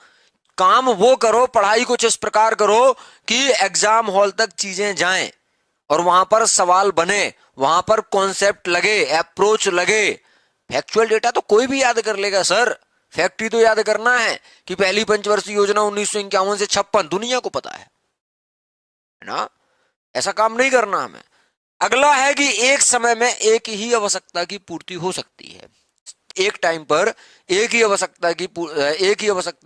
Speaker 1: काम वो करो, पढ़ाई कुछ इस प्रकार करो कि एग्जाम हॉल तक चीजें जाएं और वहां पर सवाल बने, वहां पर कॉन्सेप्ट लगे, अप्रोच लगे। फैक्चुअल डेटा तो कोई भी याद कर लेगा सर, फैक्ट ही तो याद करना है कि पहली पंचवर्षीय योजना 1951 से 56 दुनिया को पता है ना? ऐसा काम नहीं करना हमें। अगला है कि एक समय में एक ही आवश्यकता की पूर्ति हो सकती है। एक टाइम पर एक ही आवश्यकता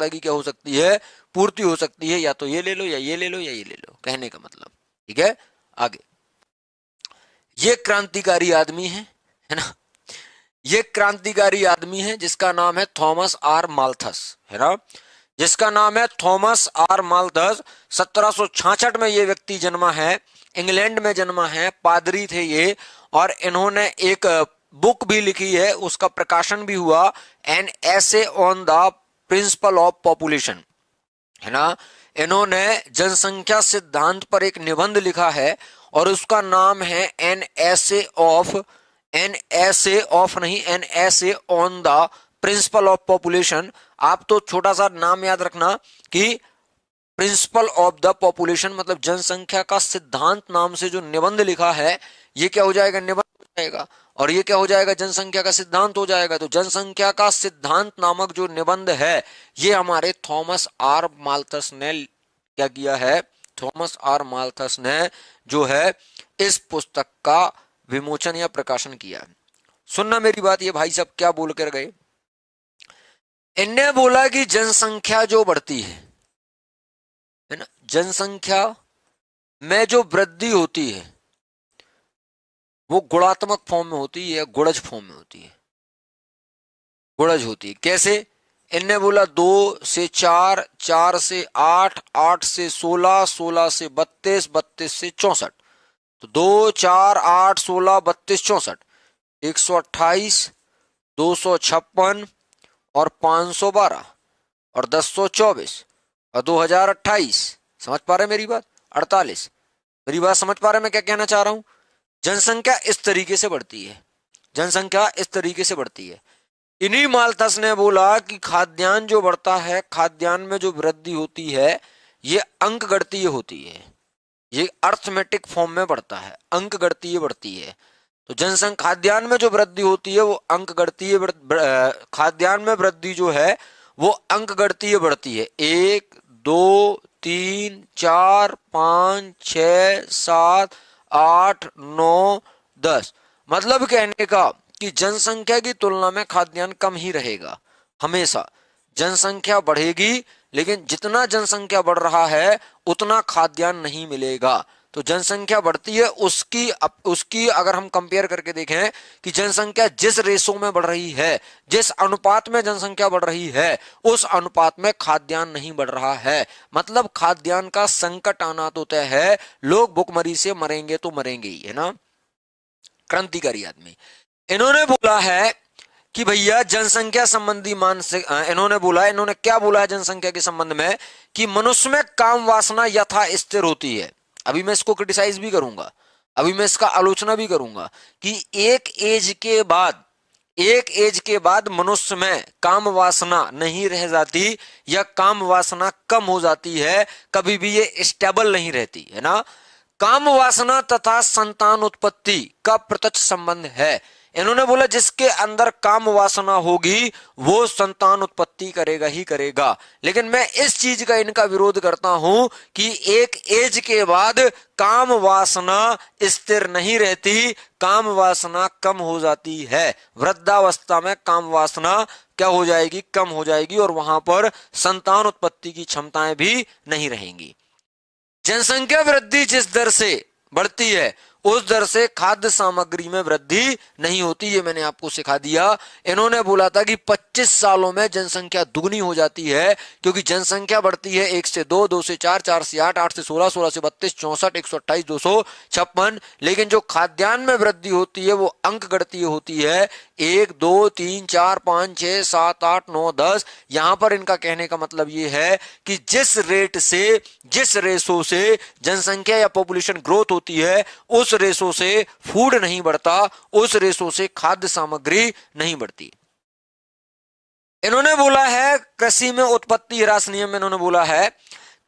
Speaker 1: की क्या हो सकती है? पूर्ति हो सकती है। या तो ये ले लो, या ये ले लो, या ये ले लो, कहने का मतलब। ठीक है, आगे। ये क्रांतिकारी आदमी है ना? ये क्रांतिकारी आदमी है जिसका नाम है थॉमस आर माल्थस, है ना? जिसका नाम है थॉमस आर माल्थस। 1766 में ये व्यक्ति जन्मा है, इंग्लैंड में जन्मा है, पादरी थे ये। और इन्होंने एक बुक भी लिखी है, उसका प्रकाशन भी हुआ, an essay on the principle of population, है ना? इन्होंने जनसंख्या सिद्धांत पर एक निबंध लिखा है और उसका नाम है an essay on the principle of population. आप तो छोटा सा नाम याद रखना कि प्रिंसिपल ऑफ द पॉपुलेशन मतलब जनसंख्या का सिद्धांत नाम से जो निबंध लिखा है, ये क्या हो जाएगा? निबंध हो जाएगा। और ये क्या हो जाएगा? जनसंख्या का सिद्धांत हो जाएगा। तो जनसंख्या का सिद्धांत नामक जो निबंध है, ये हमारे थॉमस आर माल्थस ने क्या किया है? थॉमस आर माल्थस ने जो है इस पुस्तक का विमोचन या प्रकाशन किया। सुनना मेरी बात, ये भाई साहब क्या बोल कर गए? इनने बोला कि जनसंख्या जो बढ़ती है ना, जनसंख्या में जो वृद्धि होती है वो गुणात्मक फॉर्म में होती है, गुणज फॉर्म में होती है। गुणज होती है कैसे? इनने बोला 2 से 4, 4 से 8, 8 से 16, 16 से 32, 32 से 64। तो 2, 4, 8, 16, 32, 64, 128, 256 और 512 और 1024 और 2028। समझ पा रहे मेरी बात? 48। मेरी बात समझ पा रहे मैं क्या कहना चाह रहा हूं? जनसंख्या इस तरीके से बढ़ती है, जनसंख्या इस तरीके से बढ़ती है। इन्हीं माल्थस ने बोला कि खाद्यान्न जो बढ़ता है, खाद्यान्न में जो वृद्धि होती है, ये अंकगणितीय होती है, ये अर्थमेटिक फॉर्म में बढ़ता है, अंकगणितीय बढ़ती है। तो जनसंख्या खाद्यान्न में जो वृद्धि होती है वो अंकगणितीय, खाद्यान्न में वृद्धि जो है वो अंकगणितीय बढ़ती है। 1, 2, 3, 4, 5, 6, 7, 8, 9, 10। मतलब कहने का कि जनसंख्या की तुलना में खाद्यान्न कम ही रहेगा हमेशा। जनसंख्या बढ़ेगी, लेकिन जितना जनसंख्या बढ़ रहा है उतना खाद्यान्न नहीं मिलेगा। तो जनसंख्या बढ़ती है, उसकी अगर हम कंपेयर करके देखें कि जनसंख्या जिस रेशो में बढ़ रही है, जिस अनुपात में जनसंख्या बढ़ रही है, उस अनुपात में खाद्यान्न नहीं बढ़ रहा है। मतलब खाद्यान्न का संकट आना तो तय है, लोग भूखमरी से मरेंगे तो मरेंगे ही, है ना? क्रांतिकारी आदमी। इन्होंने बोला है कि भैया जनसंख्या संबंधी इन्होंने क्या बोला है जनसंख्या के संबंध में? कि मनुष्य में काम वासना यथा स्थिर होती है। अभी मैं इसको क्रिटिसाइज भी करूंगा, अभी मैं इसका आलोचना भी करूंगा कि एक एज के बाद मनुष्य में काम वासना नहीं रह जाती या काम वासना कम हो जाती है, कभी भी ये स्टेबल नहीं रहती, है ना? काम वासना तथा संतान उत्पत्ति का प्रत्यक्ष संबंध है। इन्होंने बोला जिसके अंदर काम वासना होगी वो संतान उत्पत्ति करेगा ही करेगा। लेकिन मैं इस चीज का इनका विरोध करता हूं कि एक एज के बाद काम वासना स्थिर नहीं रहती, काम वासना कम हो जाती है। वृद्धावस्था में काम वासना क्या हो जाएगी? कम हो जाएगी, और वहां पर संतान उत्पत्ति की क्षमताएं भी नहीं रहेंगी। जनसंख्या वृद्धि जिस दर से बढ़ती है उस दर से खाद्य सामग्री में वृद्धि नहीं होती, ये मैंने आपको सिखा दिया। इन्होंने बोला था कि 25 सालों में जनसंख्या दुगनी हो जाती है, क्योंकि जनसंख्या बढ़ती है 1 से 2, 2 से 4, 4 से 8, 8 से 16, 16 से 32, 64, 128, 256। लेकिन जो खाद्यान्न में वृद्धि होती है वो अंकगणितीय होती है, 1, 2, 3, 4, 5, 6, 7, 8, 9, 10। यहां पर इनका कहने का मतलब ये है कि जिस रेट से, जिस रेशो से जनसंख्या या पॉपुलेशन ग्रोथ होती है, उस रेशो से फूड नहीं बढ़ता, उस रेशो से खाद्य सामग्री नहीं बढ़ती। इन्होंने बोला है कृषि में उत्पत्ति ह्रास नियम में इन्होंने बोला है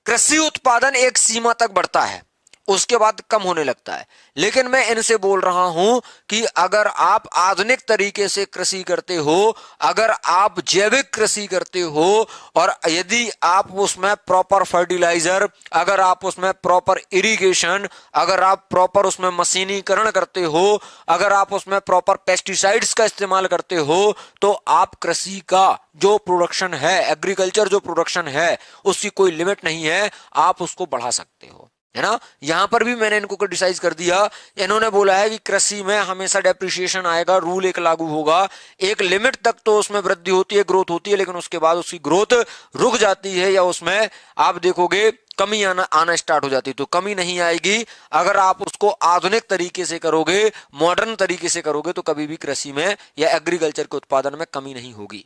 Speaker 1: कृषि उत्पादन एक सीमा तक बढ़ता है, उसके बाद कम होने लगता है। लेकिन मैं इनसे बोल रहा हूं कि अगर आप आधुनिक तरीके से कृषि करते हो, अगर आप जैविक कृषि करते हो, और यदि आप उसमें प्रॉपर फर्टिलाइजर, अगर आप उसमें प्रॉपर इरिगेशन, अगर आप प्रॉपर उसमें मशीनीकरण करते हो, अगर आप उसमें प्रॉपर पेस्टिसाइड्स का इस्तेमाल करते हो, तो आप कृषि का जो प्रोडक्शन है, एग्रीकल्चर जो प्रोडक्शन है, उसकी कोई लिमिट नहीं है, आप उसको बढ़ा सकते हो, है ना। यहां पर भी मैंने इनको क्रिटिसाइज कर दिया। इन्होंने बोला है कि कृषि में हमेशा डेप्रिसिएशन आएगा, रूल एक लागू होगा, एक लिमिट तक तो उसमें वृद्धि होती है, ग्रोथ होती है, लेकिन उसके बाद उसकी ग्रोथ रुक जाती है या उसमें आप देखोगे कमी आना स्टार्ट हो जाती है। तो कमी नहीं आएगी अगर आप उसको आधुनिक तरीके से करोगे, मॉडर्न तरीके से करोगे, तो कभी भी कृषि में या एग्रीकल्चर के उत्पादन में कमी नहीं होगी।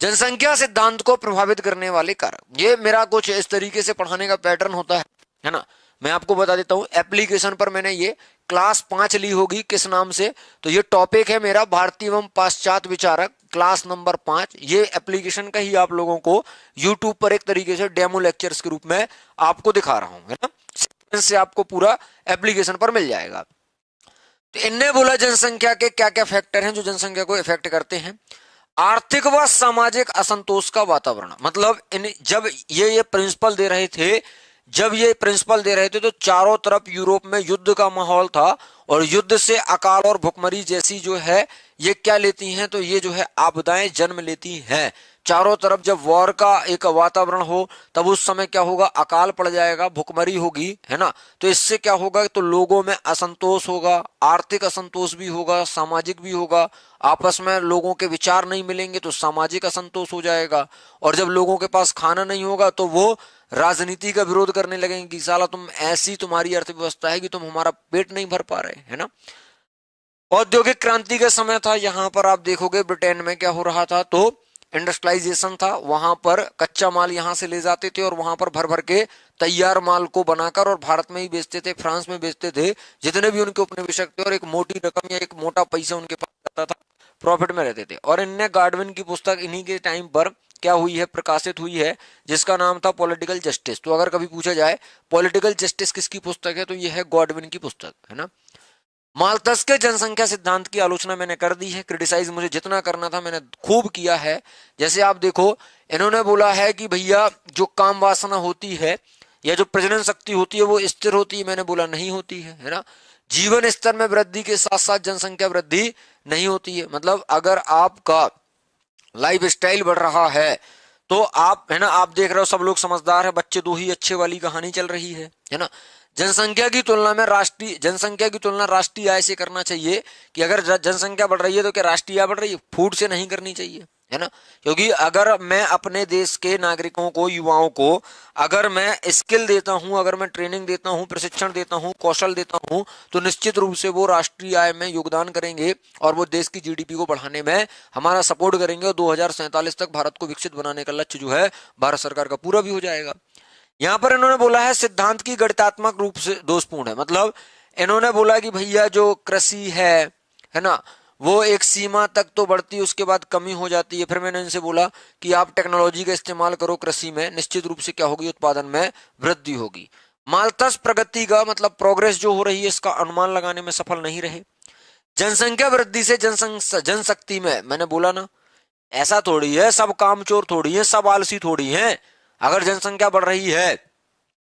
Speaker 1: जनसंख्या सिद्धांत को प्रभावित करने वाले कारक, ये मेरा कुछ इस तरीके से पढ़ाने का पैटर्न होता है ना। मैं आपको बता देता हूं, एप्लीकेशन पर मैंने ये क्लास 5 ली होगी, किस नाम से, तो ये टॉपिक है मेरा भारतीय एवं पाश्चात्य विचारक, क्लास नंबर 5। ये एप्लीकेशन का ही आप लोगों को यूट्यूब पर एक तरीके से डेमो लेक्चर्स के रूप में आपको दिखा रहा हूं, है ना। से आपको पूरा एप्लीकेशन पर मिल जाएगा। तो इनने बोला जनसंख्या के क्या क्या फैक्टर हैं जो जनसंख्या को इफेक्ट करते हैं। आर्थिक व सामाजिक असंतोष का वातावरण, मतलब जब ये प्रिंसिपल दे रहे थे, तो चारों तरफ यूरोप में युद्ध का माहौल था, और युद्ध से अकाल और भुखमरी जैसी जो है ये क्या लेती हैं, तो ये जो है आपदाएं जन्म लेती हैं। चारों तरफ जब वॉर का एक वातावरण हो, तब उस समय क्या होगा, अकाल पड़ जाएगा, भुखमरी होगी, है ना। तो इससे क्या होगा, तो लोगों में असंतोष होगा, आर्थिक असंतोष भी होगा, सामाजिक भी होगा। आपस में लोगों के विचार नहीं मिलेंगे तो सामाजिक असंतोष हो जाएगा, और जब लोगों के पास खाना नहीं होगा तो वो राजनीति का विरोध करने लगेंगे कि साला तुम ऐसी तुम्हारी अर्थव्यवस्था है कि तुम हमारा पेट नहीं भर पा रहे, है ना। औद्योगिक क्रांति का समय था, यहां पर आप देखोगे ब्रिटेन में क्या हो रहा था, तो इंडस्ट्रियलाइजेशन था, वहां पर कच्चा माल यहां से ले जाते थे और वहां पर भर भर के तैयार माल को बनाकर और भारत में ही बेचते थे, फ्रांस में बेचते थे, जितने भी उनके उपनिवेशक थे, और एक मोटी रकम या एक मोटा पैसा उनके पास जाता था, प्रॉफिट में रहते थे। और इनने गार्डविन की पुस्तक इन्हीं के टाइम पर क्या हुई है, प्रकाशित हुई है, जिसका नाम था पॉलिटिकल जस्टिस। तो अगर कभी पूछा जाए पॉलिटिकल जस्टिस किसकी पुस्तक है, तो यह है गॉडविन की पुस्तक, है ना। माल्थस के जनसंख्या सिद्धांत की आलोचना मैंने कर दी है, क्रिटिसाइज मुझे जितना करना था मैंने खूब किया है। जैसे आप देखो, इन्होंने बोला है कि भैया जो काम वासना होती है या जो प्रजनन शक्ति होती है वो स्थिर होती है, मैंने बोला नहीं होती है ना। जीवन स्तर में वृद्धि के साथ साथ जनसंख्या वृद्धि नहीं होती है, मतलब अगर आपका लाइफ स्टाइल बढ़ रहा है तो आप, है ना, आप देख रहे हो सब लोग समझदार है, बच्चे दो ही अच्छे वाली कहानी चल रही है ना। जनसंख्या की तुलना राष्ट्रीय आय से करना चाहिए, कि अगर जनसंख्या बढ़ रही है तो क्या राष्ट्रीय आय बढ़ रही है, फूड से नहीं करनी चाहिए, है ना। क्योंकि अगर मैं अपने देश के नागरिकों को, युवाओं को अगर मैं स्किल देता हूं, अगर मैं ट्रेनिंग देता हूं, प्रशिक्षण देता हूं, कौशल देता हूं, तो निश्चित रूप से वो राष्ट्रीय आय में योगदान करेंगे और वो देश की जीडीपी को बढ़ाने में हमारा सपोर्ट करेंगे, और 2047 तक भारत को विकसित बनाने का लक्ष्य जो है भारत सरकार का पूरा भी हो जाएगा। यहां पर इन्होंने बोला है सिद्धांत की गणितात्मक रूप से दोषपूर्ण है, मतलब इन्होंने बोला कि भैया जो कृषि है ना, वो एक सीमा तक तो बढ़ती है, उसके बाद कमी हो जाती है। फिर मैंने इनसे बोला कि आप टेक्नोलॉजी का इस्तेमाल करो कृषि में, निश्चित रूप से क्या होगी, उत्पादन में वृद्धि होगी। माल्थस प्रगति का मतलब प्रोग्रेस जो हो रही है इसका अनुमान लगाने में सफल नहीं रहे। जनसंख्या वृद्धि से जनशक्ति में, मैंने बोला ना, ऐसा थोड़ी है सब कामचोर थोड़ी है, सब आलसी थोड़ी है। अगर जनसंख्या बढ़ रही है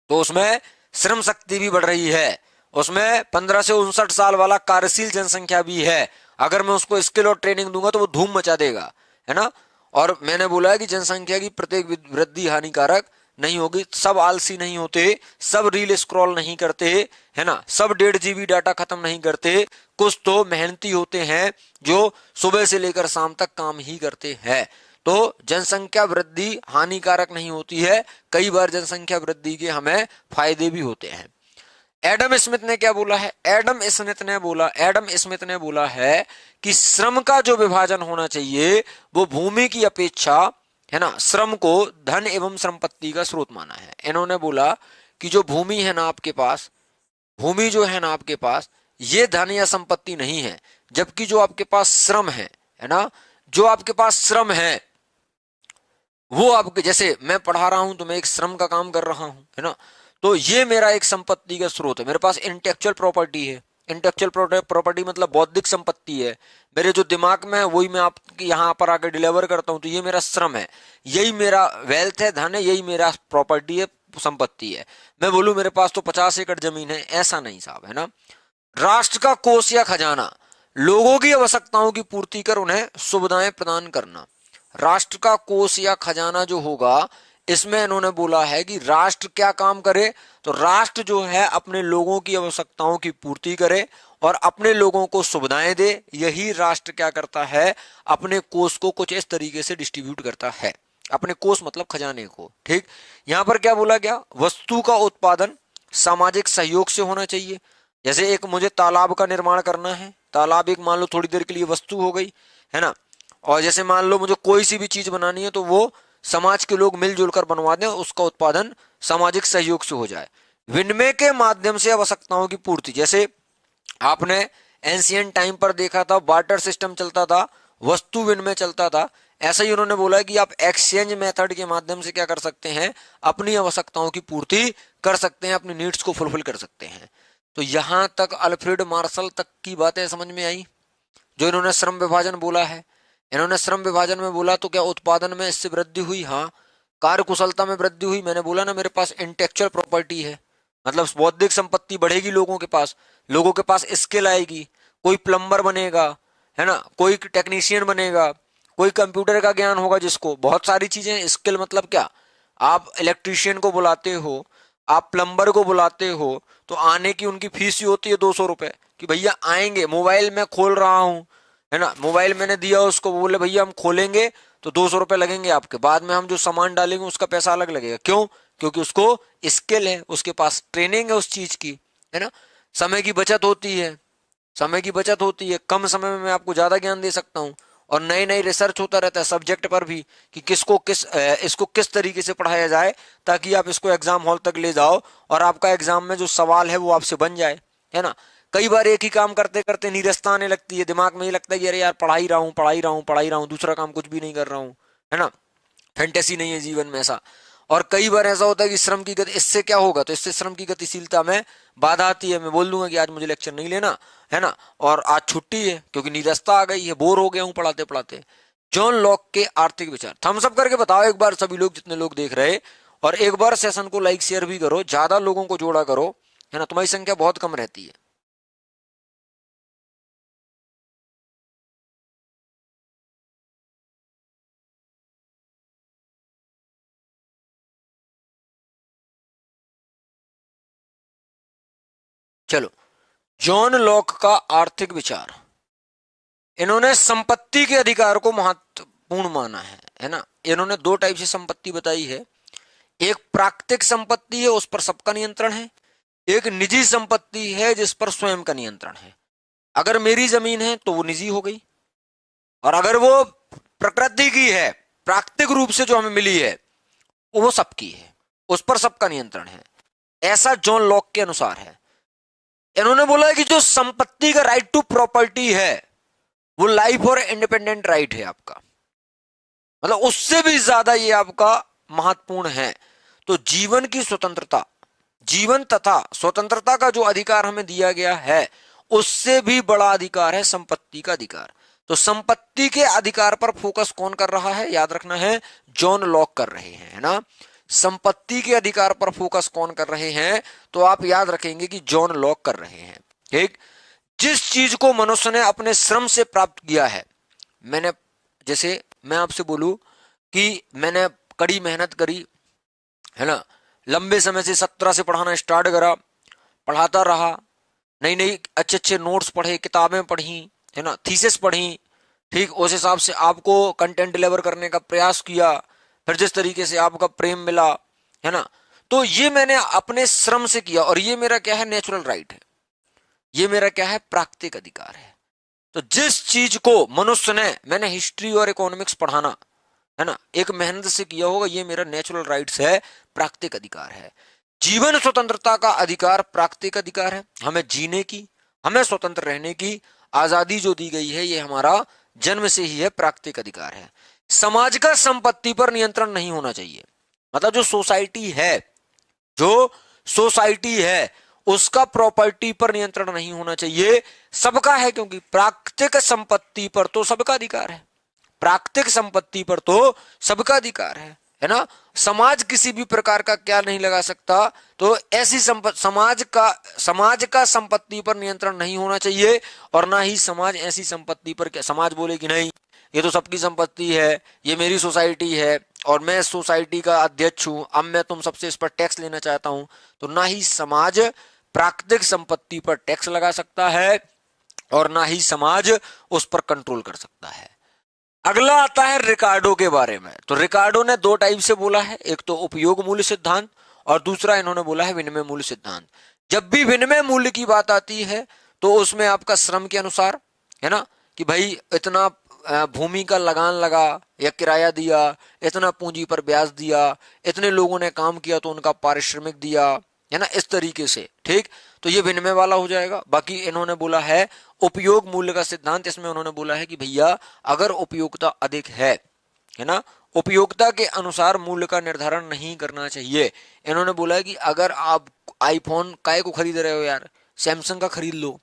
Speaker 1: तो उसमें श्रम शक्ति भी बढ़ रही है, उसमें 15 से 59 साल वाला कार्यशील जनसंख्या भी है। अगर मैं उसको स्किल और ट्रेनिंग दूंगा तो वो धूम मचा देगा, है ना। और मैंने बोला है कि जनसंख्या की प्रत्येक वृद्धि हानिकारक नहीं होगी, सब आलसी नहीं होते, सब रील स्क्रॉल नहीं करते, है ना, सब 1.5 GB डाटा खत्म नहीं करते, कुछ तो मेहनती होते हैं जो सुबह से लेकर शाम तक काम ही करते हैं। तो जनसंख्या वृद्धि हानिकारक नहीं होती है, कई बार जनसंख्या वृद्धि के हमें फायदे भी होते हैं। एडम स्मिथ ने क्या बोला है, एडम स्मिथ ने बोला है कि श्रम का जो विभाजन होना चाहिए वो भूमि की अपेक्षा, है ना, श्रम को धन एवं संपत्ति का स्रोत माना है। इन्होंने बोला कि जो भूमि है ना आपके पास, भूमि जो है ना आपके पास, ये धन या संपत्ति नहीं है। जबकि जो आपके पास श्रम है ना, जो आपके पास श्रम है वो आपके, जैसे मैं पढ़ा रहा हूं तो मैं एक श्रम का काम कर रहा हूं, है ना, तो ये मेरा एक संपत्ति का स्रोत है। मेरे पास इंटेलेक्चुअल प्रॉपर्टी है। इंटेलेक्चुअल प्रॉपर्टी मतलब बौद्धिक संपत्ति है। मेरे जो दिमाग में है वही मैं आपके यहाँ पर आकर डिलीवर करता हूँ, तो ये मेरा श्रम है, यही मेरा वेल्थ है, धन है, यही मेरा प्रॉपर्टी है, संपत्ति है। मैं बोलूँ मेरे पास तो 50 एकड़ जमीन है, ऐसा नहीं साहब, है ना। राष्ट्र का कोष या खजाना लोगों की आवश्यकताओं की पूर्ति कर उन्हें सुविधाएं प्रदान करना। राष्ट्र का कोष या खजाना जो होगा, इसमें इन्होंने बोला है कि राष्ट्र क्या काम करे, तो राष्ट्र जो है अपने लोगों की आवश्यकताओं की पूर्ति करे और अपने लोगों को सुविधाएं दे। यही राष्ट्र क्या करता है, अपने कोष को कुछ इस तरीके से डिस्ट्रीब्यूट करता है। अपने कोष मतलब खजाने को, ठीक। यहां पर क्या बोला गया, वस्तु का उत्पादन सामाजिक सहयोग से होना चाहिए। जैसे एक मुझे तालाब का निर्माण करना है, तालाब एक मान लो थोड़ी देर के लिए वस्तु हो गई, है ना। और जैसे मान लो मुझे कोई सी भी चीज बनानी है तो वो समाज के लोग मिलजुल कर बनवा दें, उसका उत्पादन सामाजिक सहयोग से हो जाए। विनिमय के माध्यम से आवश्यकताओं की पूर्ति, जैसे आपने एंशियंट टाइम पर देखा था बार्टर सिस्टम चलता था, वस्तु विनिमय चलता था। ऐसा ही उन्होंने बोला कि आप एक्सचेंज मेथड के माध्यम से क्या कर सकते हैं, अपनी आवश्यकताओं की पूर्ति कर सकते हैं, अपनी नीड्स को फुलफिल कर सकते हैं। तो यहां तक अल्फ्रेड मार्शल तक की बातें समझ में आई, जो इन्होंने श्रम विभाजन बोला है। इन्होंने श्रम विभाजन में बोला तो क्या उत्पादन में इससे वृद्धि हुई, हाँ। कार्य कुशलता में वृद्धि हुई, मैंने बोला ना मेरे पास इंटेलेक्चुअल प्रॉपर्टी है, मतलब बौद्धिक संपत्ति बढ़ेगी, लोगों के पास स्किल आएगी, कोई प्लम्बर बनेगा, है ना, कोई टेक्नीशियन बनेगा, कोई कंप्यूटर का ज्ञान होगा जिसको, बहुत सारी चीजें। स्किल मतलब क्या, आप इलेक्ट्रीशियन को बुलाते हो, आप प्लम्बर को बुलाते हो, तो आने की उनकी फीस ही होती है 200 रुपए, कि भैया आएंगे। मोबाइल में खोल रहा हूँ, है ना, मोबाइल मैंने दिया उसको, बोले भैया हम खोलेंगे तो 200 रुपए लगेंगे आपके, बाद में हम जो सामान डालेंगे उसका पैसा अलग लगेगा। क्यों, क्योंकि उसको स्किल है, उसके पास ट्रेनिंग है उस चीज की, है ना। समय की बचत होती है, समय की बचत होती है, कम समय में मैं आपको ज्यादा ज्ञान दे सकता हूँ। और नई नई रिसर्च होता रहता है सब्जेक्ट पर भी, कि इसको किस तरीके से पढ़ाया जाए ताकि आप इसको एग्जाम हॉल तक ले जाओ और आपका एग्जाम में जो सवाल है वो आपसे बन जाए, है ना। कई बार एक ही काम करते करते नीरसता आने लगती है, दिमाग में ये लगता है कि अरे यार पढ़ा ही रहा हूँ, दूसरा काम कुछ भी नहीं कर रहा हूँ, है ना, फैंटेसी नहीं है जीवन में ऐसा। और कई बार ऐसा होता है कि श्रम की गति, इससे क्या होगा, तो इससे श्रम की गतिशीलता में बाधा आती है। मैं बोल दूंगा कि आज मुझे लेक्चर नहीं लेना, है ना, और आज छुट्टी है क्योंकि नीरसता आ गई है, बोर हो गया हूं पढ़ाते पढ़ाते। जॉन लॉक के आर्थिक विचार, थम्स अप करके बताओ एक बार सभी लोग, जितने लोग देख रहे, और एक बार सेशन को लाइक शेयर भी करो, ज्यादा लोगों को जोड़ा करो, है ना, तुम्हारी संख्या बहुत कम रहती है। चलो, जॉन लॉक का आर्थिक विचार, इन्होंने संपत्ति के अधिकार को महत्वपूर्ण माना है ना। इन्होंने दो टाइप से संपत्ति बताई है, एक प्राकृतिक संपत्ति है उस पर सबका नियंत्रण है, एक निजी संपत्ति है जिस पर स्वयं का नियंत्रण है। अगर मेरी जमीन है तो वो निजी हो गई, और अगर वो प्रकृति की है, प्राकृतिक रूप से जो हमें मिली है, वो सबकी है, उस पर सबका नियंत्रण है। ऐसा जॉन लॉक के अनुसार है। इन्होंने बोला है कि जो संपत्ति का राइट टू प्रॉपर्टी है वो लाइफ और इंडिपेंडेंट राइट है आपका, मतलब उससे भी ज्यादा ये आपका महत्वपूर्ण है। तो जीवन की स्वतंत्रता, जीवन तथा स्वतंत्रता का जो अधिकार हमें दिया गया है, उससे भी बड़ा अधिकार है संपत्ति का अधिकार। तो संपत्ति के अधिकार पर फोकस कौन कर रहा है, याद रखना है, जॉन लॉक कर रहे हैं, है ना। संपत्ति के अधिकार पर फोकस कौन कर रहे हैं, तो आप याद रखेंगे कि जॉन लॉक कर रहे हैं। ठीक, जिस चीज को मनुष्य ने अपने श्रम से प्राप्त किया है, मैंने, जैसे मैं आपसे बोलूं कि मैंने कड़ी मेहनत करी, है ना, लंबे समय से 17 से पढ़ाना स्टार्ट करा, पढ़ाता रहा, नई नई अच्छे अच्छे नोट्स पढ़े, किताबें पढ़ी, है ना, थीसिस पढ़ी, ठीक, उस हिसाब से आपको कंटेंट डिलीवर करने का प्रयास किया, फिर जिस तरीके से आपका प्रेम मिला, है ना, तो ये मैंने अपने श्रम से किया, और ये मेरा क्या है, नेचुरल राइट है, ये मेरा क्या है, प्राकृतिक अधिकार है। तो जिस चीज को मनुष्य ने, मैंने हिस्ट्री और इकोनॉमिक्स पढ़ाना, है ना, एक मेहनत से किया होगा, ये मेरा नेचुरल राइट्स है, प्राकृतिक अधिकार है। जीवन स्वतंत्रता का अधिकार प्राकृतिक अधिकार है, हमें जीने की, हमें स्वतंत्र रहने की आजादी जो दी गई है ये हमारा जन्म से ही है, प्राकृतिक अधिकार है। समाज का संपत्ति पर नियंत्रण नहीं होना चाहिए, मतलब जो सोसाइटी है उसका प्रॉपर्टी पर नियंत्रण नहीं होना चाहिए, सबका है, क्योंकि प्राकृतिक संपत्ति पर तो सबका अधिकार है, प्राकृतिक संपत्ति पर तो सबका अधिकार है ना। समाज किसी भी प्रकार का क्या नहीं लगा सकता, तो ऐसी समाज का संपत्ति पर नियंत्रण नहीं होना चाहिए, और ना ही समाज ऐसी संपत्ति पर, समाज बोले कि नहीं ये तो सबकी संपत्ति है, ये मेरी सोसाइटी है और मैं सोसाइटी का अध्यक्ष हूं, अब मैं तुम सबसे इस पर टैक्स लेना चाहता हूं, तो ना ही समाज प्राकृतिक संपत्ति पर टैक्स लगा सकता है और ना ही समाज उस पर कंट्रोल कर सकता है। अगला आता है रिकार्डो के बारे में। तो रिकार्डो ने दो टाइप से बोला है, एक तो उपयोग मूल्य सिद्धांत और दूसरा इन्होंने बोला है विनिमय मूल्य सिद्धांत। जब भी विनिमय मूल्य की बात आती है तो उसमें आपका श्रम के अनुसार, है ना, कि भाई इतना भूमि का लगान लगा या किराया दिया, इतना पूंजी पर ब्याज दिया, इतने लोगों ने काम किया तो उनका पारिश्रमिक दिया, है ना, इस तरीके से, ठीक, तो ये विनिमय वाला हो जाएगा। बाकी इन्होंने बोला है उपयोग मूल्य का सिद्धांत, इसमें उन्होंने बोला है कि भैया अगर उपयोगिता अधिक है ना, उपयोगिता के अनुसार मूल्य का निर्धारण नहीं करना चाहिए। इन्होंने बोला है कि अगर आप आईफोन काय को खरीद रहे हो यार, सैमसंग का खरीद लो,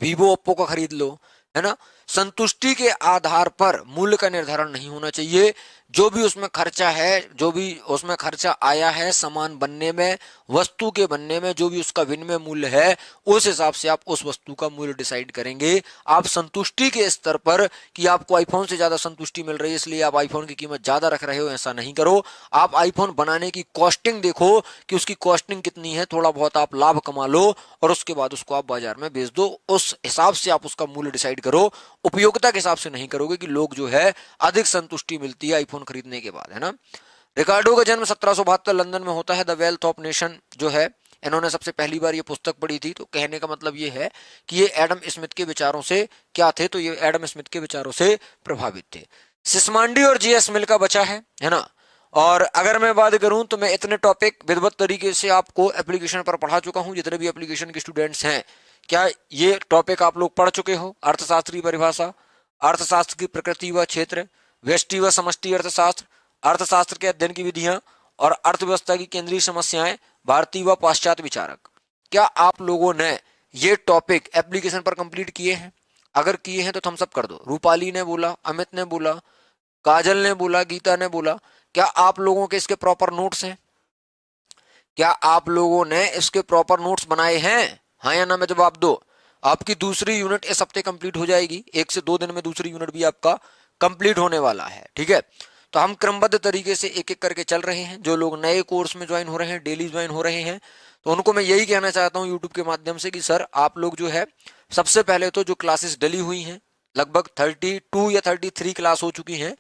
Speaker 1: वीवो ओप्पो का खरीद लो, है ना, संतुष्टि के आधार पर मूल्य का निर्धारण नहीं होना चाहिए। जो भी उसमें खर्चा है, जो भी उसमें खर्चा आया है सामान बनने में, वस्तु के बनने में, जो भी उसका विनिमय मूल्य है, उस हिसाब से आप उस वस्तु का मूल्य डिसाइड करेंगे। आप संतुष्टि के स्तर पर कि आपको आईफोन से ज्यादा संतुष्टि मिल रही है इसलिए आप आईफोन की कीमत ज्यादा रख रहे हो, ऐसा नहीं करो। आप आईफोन बनाने की कॉस्टिंग देखो कि उसकी कॉस्टिंग कितनी है, थोड़ा बहुत आप लाभ कमा लो और उसके बाद उसको आप बाजार में बेच दो, उस हिसाब से आप उसका मूल्य डिसाइड करो। उपयोगिता के हिसाब से नहीं करोगे कि लोग जो है अधिक संतुष्टि मिलती है आईफोन खरीदने के बाद, है ना। रिकार्डो का जन्म 1772 लंदन में होता है। द वेल्थ ऑफ नेशन जो है, इन्होंने सबसे पहली बार ये पुस्तक पढ़ी थी। तो कहने का मतलब ये है कि ये एडम स्मिथ के विचारों से क्या थे, तो ये एडम स्मिथ के विचारों से प्रभावित थे। सिस्मांडी और जीएस मिल का बचा है ना। और अगर मैं बात करूं तो मैं इतने टॉपिक विधिवत तरीके से आपको एप्लीकेशन पर पढ़ा चुका हूं। जितने भी एप्लीकेशन के स्टूडेंट्स हैं, क्या ये टॉपिक आप लोग पढ़ चुके हो? अर्थशास्त्री परिभाषा, अर्थशास्त्र की प्रकृति व क्षेत्र, व्यष्टि व समष्टि अर्थशास्त्र, अर्थशास्त्र के अध्ययन की विधियां और अर्थव्यवस्था की केंद्रीय समस्याएं, भारतीय व पाश्चात्य विचारक। क्या आप लोगों ने ये टॉपिक एप्लीकेशन पर कंप्लीट किए हैं? अगर किए हैं तो थम्स अप कर दो। रूपाली ने बोला, अमित ने बोला, काजल ने बोला, गीता ने बोला। क्या आप लोगों के इसके प्रॉपर नोट्स हैं? क्या आप लोगों ने इसके प्रॉपर नोट्स बनाए हैं? हाँ या ना में जवाब दो। आपकी दूसरी यूनिट इस हफ्ते कंप्लीट हो जाएगी, 1 से 2 दिन में दूसरी यूनिट भी आपका कंप्लीट होने वाला है, ठीक है। तो हम क्रमबद्ध तरीके से एक एक करके चल रहे हैं। जो लोग नए कोर्स में ज्वाइन हो रहे हैं, डेली ज्वाइन हो रहे हैं, तो उनको मैं यही कहना चाहता हूँ यूट्यूब के माध्यम से कि सर आप लोग जो है सबसे पहले तो जो क्लासेस डली हुई हैं, लगभग 32 या 33 क्लास हो चुकी हैं,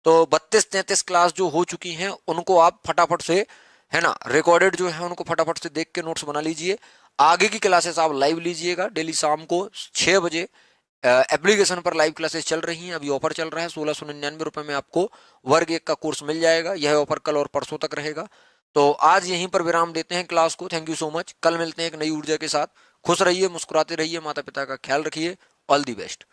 Speaker 1: तो 32-33 क्लास जो हो चुकी हैं उनको आप फटाफट से, है ना, रिकॉर्डेड जो है उनको फटाफट से देख के नोट्स बना लीजिए। आगे की क्लासेस आप लाइव लीजिएगा, डेली शाम को 6 बजे एप्लीकेशन पर लाइव क्लासेस चल रही हैं। अभी ऑफर चल रहा है, 1699 रुपए में आपको वर्ग 1 का कोर्स मिल जाएगा। यह ऑफर कल और परसों तक रहेगा। तो आज यहीं पर विराम देते हैं क्लास को। Thank you so much. कल मिलते हैं एक नई ऊर्जा के साथ। खुश रहिए, मुस्कुराते रहिए, माता पिता का ख्याल रखिए। All the best.